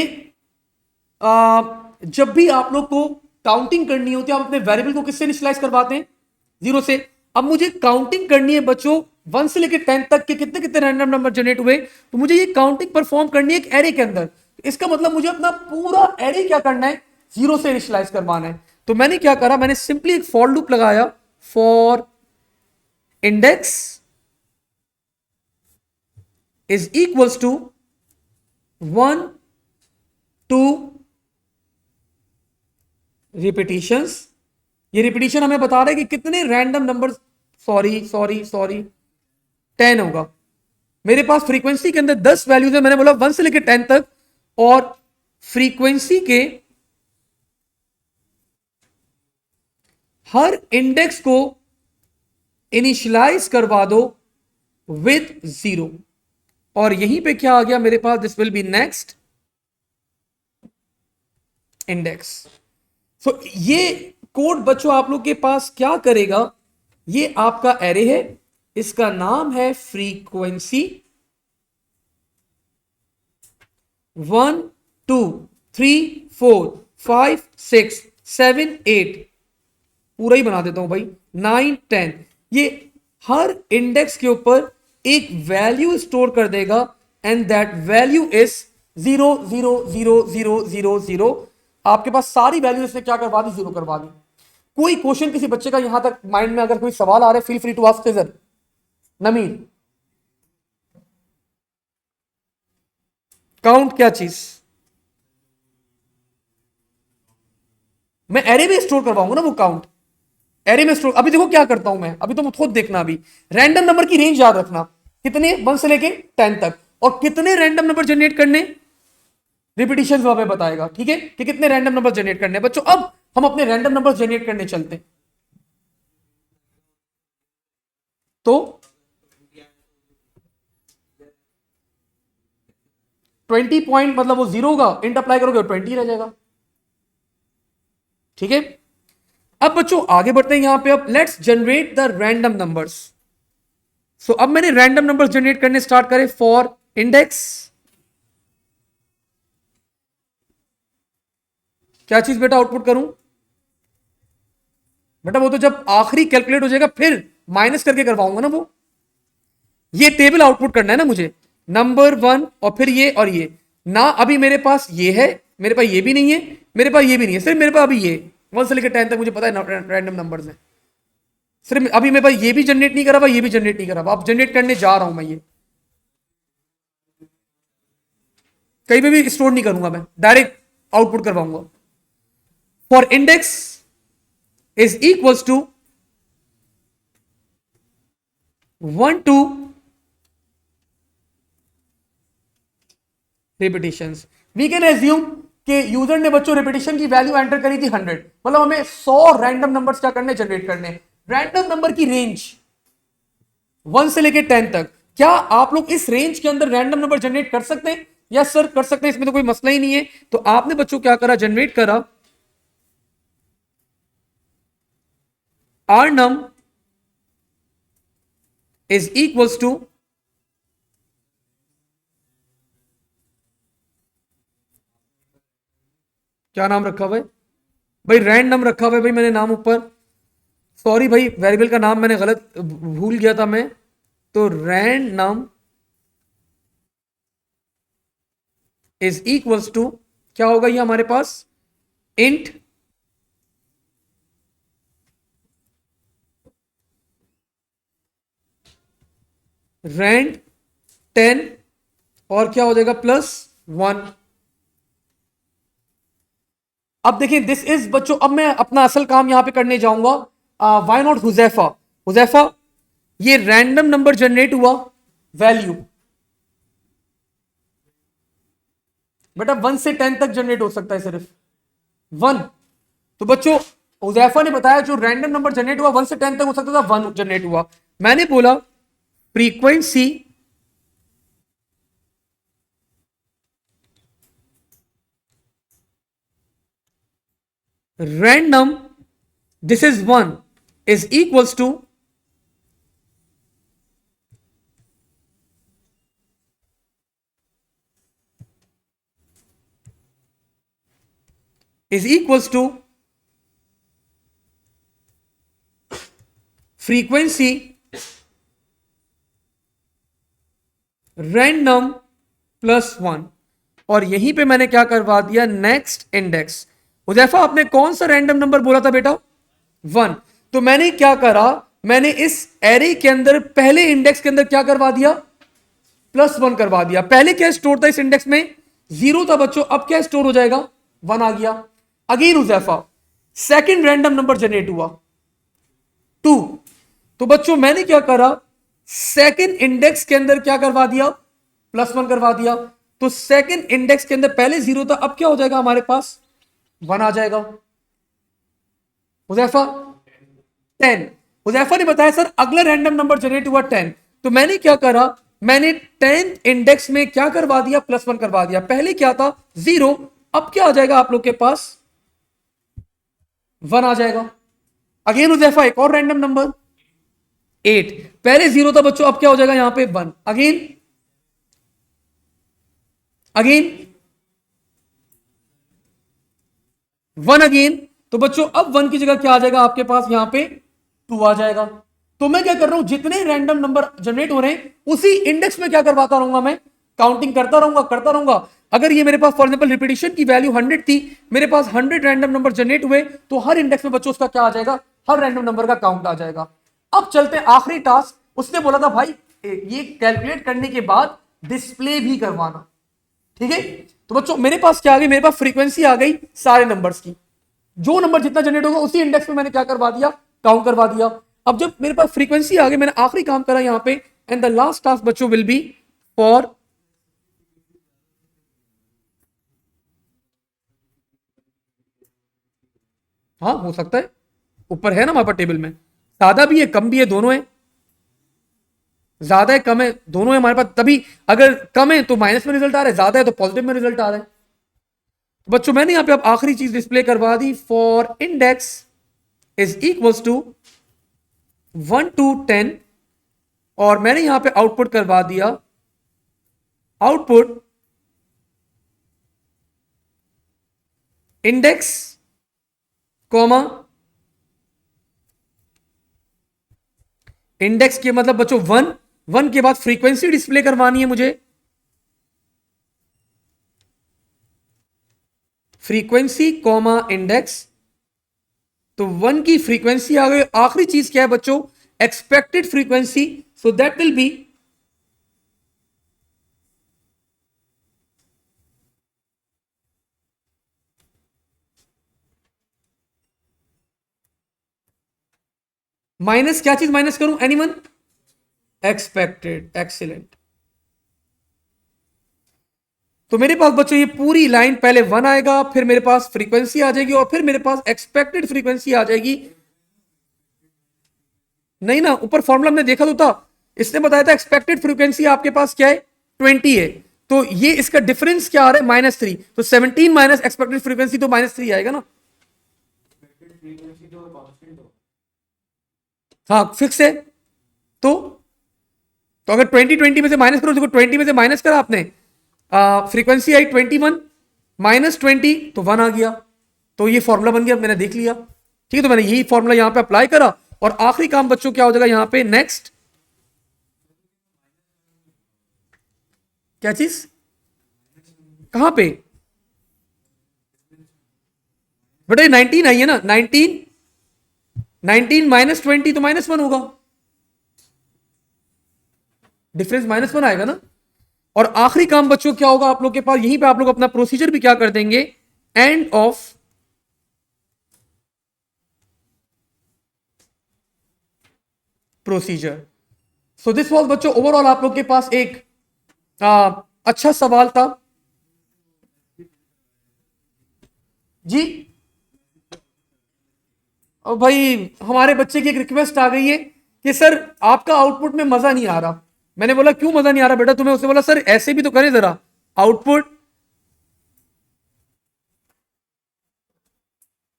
जब भी आप लोग को काउंटिंग करनी होती है, आप अपने वेरिएबल को किससे इनिशियलाइज करवाते हैं? 0 से। अब मुझे काउंटिंग करनी है बच्चों 1 से लेकर 10 तक के कितने कितने रैंडम नंबर जनरेट हुए, तो मुझे ये काउंटिंग परफॉर्म करनी है एक एरे के अंदर। इसका मतलब मुझे अपना पूरा एरे क्या करना है? 0 से इनिशियलाइज करवाना है। तो मैंने क्या करा, मैंने सिंपली एक फॉर लूप लगाया, for index is equals to 1 2 repetitions. ये रिपीटिशन हमें बता रहा है कि कितने रैंडम नंबर, सॉरी 10 होगा। मेरे पास फ्रीक्वेंसी के अंदर 10 वैल्यूज है, मैंने बोला 1 से लेकर 10 तक, और फ्रीक्वेंसी के हर इंडेक्स को इनिशियलाइज करवा दो विथ 0। और यहीं पे क्या आ गया मेरे पास? This will be next index. So ये कोड बच्चों आप लोग के पास क्या करेगा, ये आपका एरे है, इसका नाम है फ्रीक्वेंसी 1 2 3 4 5 6 7 8, पूरा ही बना देता हूं भाई, 9 10, ये हर इंडेक्स के ऊपर एक वैल्यू स्टोर कर देगा एंड दैट वैल्यू इज 0 0 0 0 0 0। आपके पास सारी वैल्यू इसने क्या करवा दी, जीरो करवा दी। कोई क्वेश्चन किसी बच्चे का यहां तक माइंड में अगर कोई सवाल आ रहा है, feel free to ask sir Namir. Count क्या चीज, मैं एरे में स्टोर करवाऊंगा ना वो काउंट, एरे में स्टोर। अभी देखो क्या करता हूं मैं, अभी तुम खुद देखना, अभी रैंडम नंबर की रेंज याद रखना, कितने 1 से लेके 10 तक, और कितने रैंडम नंबर जनरेट करने, रिपीटिशन वहां पे बताएगा, ठीक है, कि कितने रैंडम नंबर जनरेट करने। बच्चों अब हम अपने रैंडम नंबर जनरेट करने चलते हैं। तो 20 पॉइंट मतलब वो जीरो होगा, इंट अप्लाई करोगे 20 रह जाएगा, ठीक है। अब बच्चों आगे बढ़ते हैं यहां पे, अब let's generate the random numbers. So अब मैंने रैंडम नंबर्स जनरेट करने स्टार्ट करे फॉर इंडेक्स। क्या चीज बेटा आउटपुट करूं, बेटा वो तो जब आखिरी कैलकुलेट हो जाएगा फिर माइनस करके करवाऊंगा ना वो, ये टेबल आउटपुट करना है ना मुझे, नंबर 1 और फिर ये और ये ना। अभी मेरे पास ये है, मेरे पास ये भी नहीं है, मेरे पास ये भी नहीं है, सिर्फ मेरे पास अभी ये 1 से लेकर 10 तक मुझे पता है रैंडम नंबर्स हैं, सिर्फ अभी मेरे पास ये भी जनरेट नहीं करा हुआ, ये भी जनरेट नहीं करा हुआ, अब जनरेट करने जा रहा हूं मैं, ये कहीं पे भी स्टोर नहीं करूंगा, मैं डायरेक्ट आउटपुट करवाऊंगा। For index is equals to 1 2 repetitions. We can assume कि यूजर ने बच्चों रिपीटिशन की वैल्यू एंटर करी थी 100, मतलब हमें 100 रैंडम नंबर्स क्या करने, जनरेट करने। रैंडम नंबर की रेंज 1 से लेकर 10 तक, क्या आप लोग इस रेंज के अंदर रैंडम नंबर जनरेट कर सकते हैं? यस सर कर सकते हैं, इसमें तो कोई मसला ही नहीं है। तो आपने बच्चों क्या करा, जनरेट करा R num is equals to, क्या नाम रखा हुआ है भाई, रैंडम रखा हुआ है भाई मैंने नाम ऊपर, सॉरी भाई वेरिएबल का नाम मैंने गलत भूल गया था मैं, तो रैंडम इज इक्वल्स टू क्या होगा ये हमारे पास, इंट रैंड 10 और क्या हो जाएगा +1। अब देखिए दिस इज बच्चों, अब मैं अपना असल काम यहां पे करने जाऊंगा। वाई नॉट हुजैफा, हुजैफा ये रैंडम नंबर जनरेट हुआ, वैल्यू बेटा 1 से 10 तक जनरेट हो सकता है सिर्फ 1। तो बच्चों हुजैफा ने बताया जो रैंडम नंबर जनरेट हुआ 1 से 10 तक हो सकता था, 1 जनरेट हुआ। मैंने बोला frequency random, this is 1 is equals to frequency random +1, और यहीं पे मैंने क्या करवा दिया, नेक्स्ट इंडेक्स। हुजैफा आपने कौन सा रैंडम नंबर बोला था बेटा, 1। तो मैंने क्या करा, मैंने इस एरे के अंदर पहले इंडेक्स के अंदर क्या करवा दिया, +1 करवा दिया। पहले क्या स्टोर था इस इंडेक्स में, 0 था बच्चों, अब क्या स्टोर हो जाएगा, 1 आ गया। Again Huzaifa second random number generate हुआ 2, तो बच्चों मैंने क्या करा, सेकंड इंडेक्स के अंदर क्या करवा दिया, +1 करवा दिया। तो सेकंड इंडेक्स के अंदर पहले 0 था, अब क्या हो जाएगा हमारे पास, 1 आ जाएगा। हुजैफा 10, हुजैफा ने बताया सर अगला रैंडम नंबर जनरेट हुआ 10, तो मैंने क्या करा, मैंने 10 इंडेक्स में क्या करवा दिया, +1 करवा दिया। पहले क्या था 0, अब क्या आ जाएगा आप लोग के पास 1 आ जाएगा। अगेन हुजैफा एक और रैंडम नंबर 8, पहले 0 था बच्चों, अब क्या हो जाएगा यहां पे 1। अगेन अगेन 1 अगेन, तो बच्चों अब 1 की जगह क्या आ जाएगा आपके पास यहां पे 2 आ जाएगा। तो मैं क्या कर रहा हूं, जितने रैंडम नंबर जनरेट हो रहे हैं उसी इंडेक्स में क्या करवाता रहूंगा, मैं काउंटिंग करता रहूंगा। अगर ये मेरे पास फॉर एग्जांपल रिपीटिशन की वैल्यू 100 थी, मेरे पास 100 रैंडम नंबर जनरेट हुए, तो हर इंडेक्स में बच्चों उसका क्या आ जाएगा, हर रैंडम नंबर का काउंट आ जाएगा। अब चलते हैं आखिरी टास्क। उसने बोला था भाई ये कैलकुलेट करने के बाद डिस्प्ले भी करवाना, ठीक है। तो बच्चों मेरे पास क्या आ गई, मेरे पास फ्रीक्वेंसी आ गई सारे नंबर्स की, जो नंबर जितना जनरेट होगा उसी इंडेक्स में मैंने क्या करवा दिया, काउंट करवा दिया। अब जब मेरे पास फ्रीक्वेंसी आ गई, मैंने आखिरी काम करा यहां पे, एंड द लास्ट टास्क बच्चों विल बी फॉर, हाँ हो सकता है, ऊपर है ना हमारे पास टेबल में, ज्यादा भी है कम भी है, दोनों है, ज्यादा है कम है दोनों है हमारे पास। तभी अगर कम है तो माइनस में रिजल्ट आ रहा है, ज्यादा है तो पॉजिटिव में रिजल्ट आ रहा है। तो बच्चों मैंने यहां पे अब आखिरी चीज डिस्प्ले करवा दी, for index is equals to 1 to 10, और मैंने यहां पे आउटपुट करवा दिया, आउटपुट इंडेक्स कॉमा, इंडेक्स के मतलब बच्चों 1, 1 के बाद फ्रीक्वेंसी डिस्प्ले करवानी है मुझे, फ्रीक्वेंसी कॉमा इंडेक्स। तो 1 की फ्रीक्वेंसी आ गई, आखिरी चीज क्या है बच्चों, expected frequency, so that will B minus, क्या चीज माइनस करूं, एनीवन, एक्सपेक्टेड, एक्सीलेंट। तो मेरे पास बच्चों ये पूरी लाइन पहले 1 आएगा, फिर मेरे पास फ्रीक्वेंसी आ जाएगी, और फिर मेरे पास एक्सपेक्टेड फ्रीक्वेंसी आ जाएगी। नहीं ना, ऊपर फॉर्मूला हमने देखा तो था, इसने बताया था एक्सपेक्टेड फ्रीक्वेंसी आपके पास क्या है, 20 है। तो ये इसका डिफरेंस क्या आ रहा है, -3, तो 17 माइनस एक्सपेक्टेड फ्रीक्वेंसी तो -3 आएगा ना। हाँ फिक्स है। तो तो अगर 20 में से माइनस करो, देखो 20 में से माइनस करा आपने, फ्रीक्वेंसी आई 21, -20 तो 1 आ गया। तो ये फॉर्मूला बन गया, मैंने देख लिया, ठीक है। तो मैंने यही फॉर्मूला यहां पे अप्लाई करा, और आखिरी काम बच्चों क्या हो जाएगा यहां पे, नेक्स्ट, क्या चीज, कहां पे, बेटा 19 आई है ना, 19, 19 -20 तो -1 होगा, डिफरेंस -1 आएगा ना। और आखिरी काम बच्चों क्या होगा आप लोग के पास, यहीं पे आप लोग अपना प्रोसीजर भी क्या कर देंगे, end of procedure. So this was बच्चों ओवरऑल आप लोग के पास एक अच्छा सवाल था जी। और भाई हमारे बच्चे की एक रिक्वेस्ट आ गई है कि सर आपका आउटपुट में मजा नहीं आ रहा। मैंने बोला क्यों मजा नहीं आ रहा बेटा तुम्हें, उसने बोला सर ऐसे भी तो करें जरा, output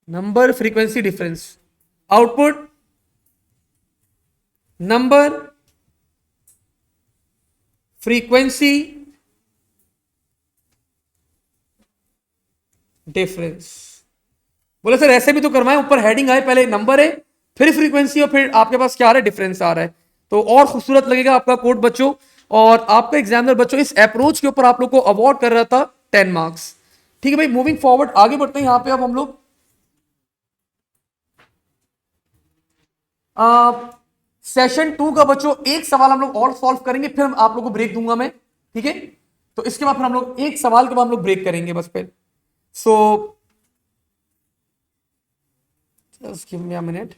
number frequency difference, output number frequency difference. बोले सर ऐसे भी तो करवाएं, ऊपर हेडिंग आए, पहले नंबर है, फिर फ्रीक्वेंसी, और फिर आपके पास क्या आ रहा है, डिफरेंस आ रहा है। तो और खूबसूरत लगेगा आपका कोड बच्चों, और आपका एग्जामिनर बच्चों इस अप्रोच के ऊपर आप लोग को अवार्ड कर रहा था 10 मार्क्स। ठीक है भाई, मूविंग फॉरवर्ड आगे बढ़ते हैं। यहां पे अब हम लोग सेशन 2 का बच्चों एक सवाल हम लोग और सॉल्व करेंगे, फिर हम आप लोग को ब्रेक दूंगा मैं, ठीक है। तो इसके बाद फिर हम लोग एक सवाल के बाद हम लोग ब्रेक करेंगे बस फिर। So just give me a minute.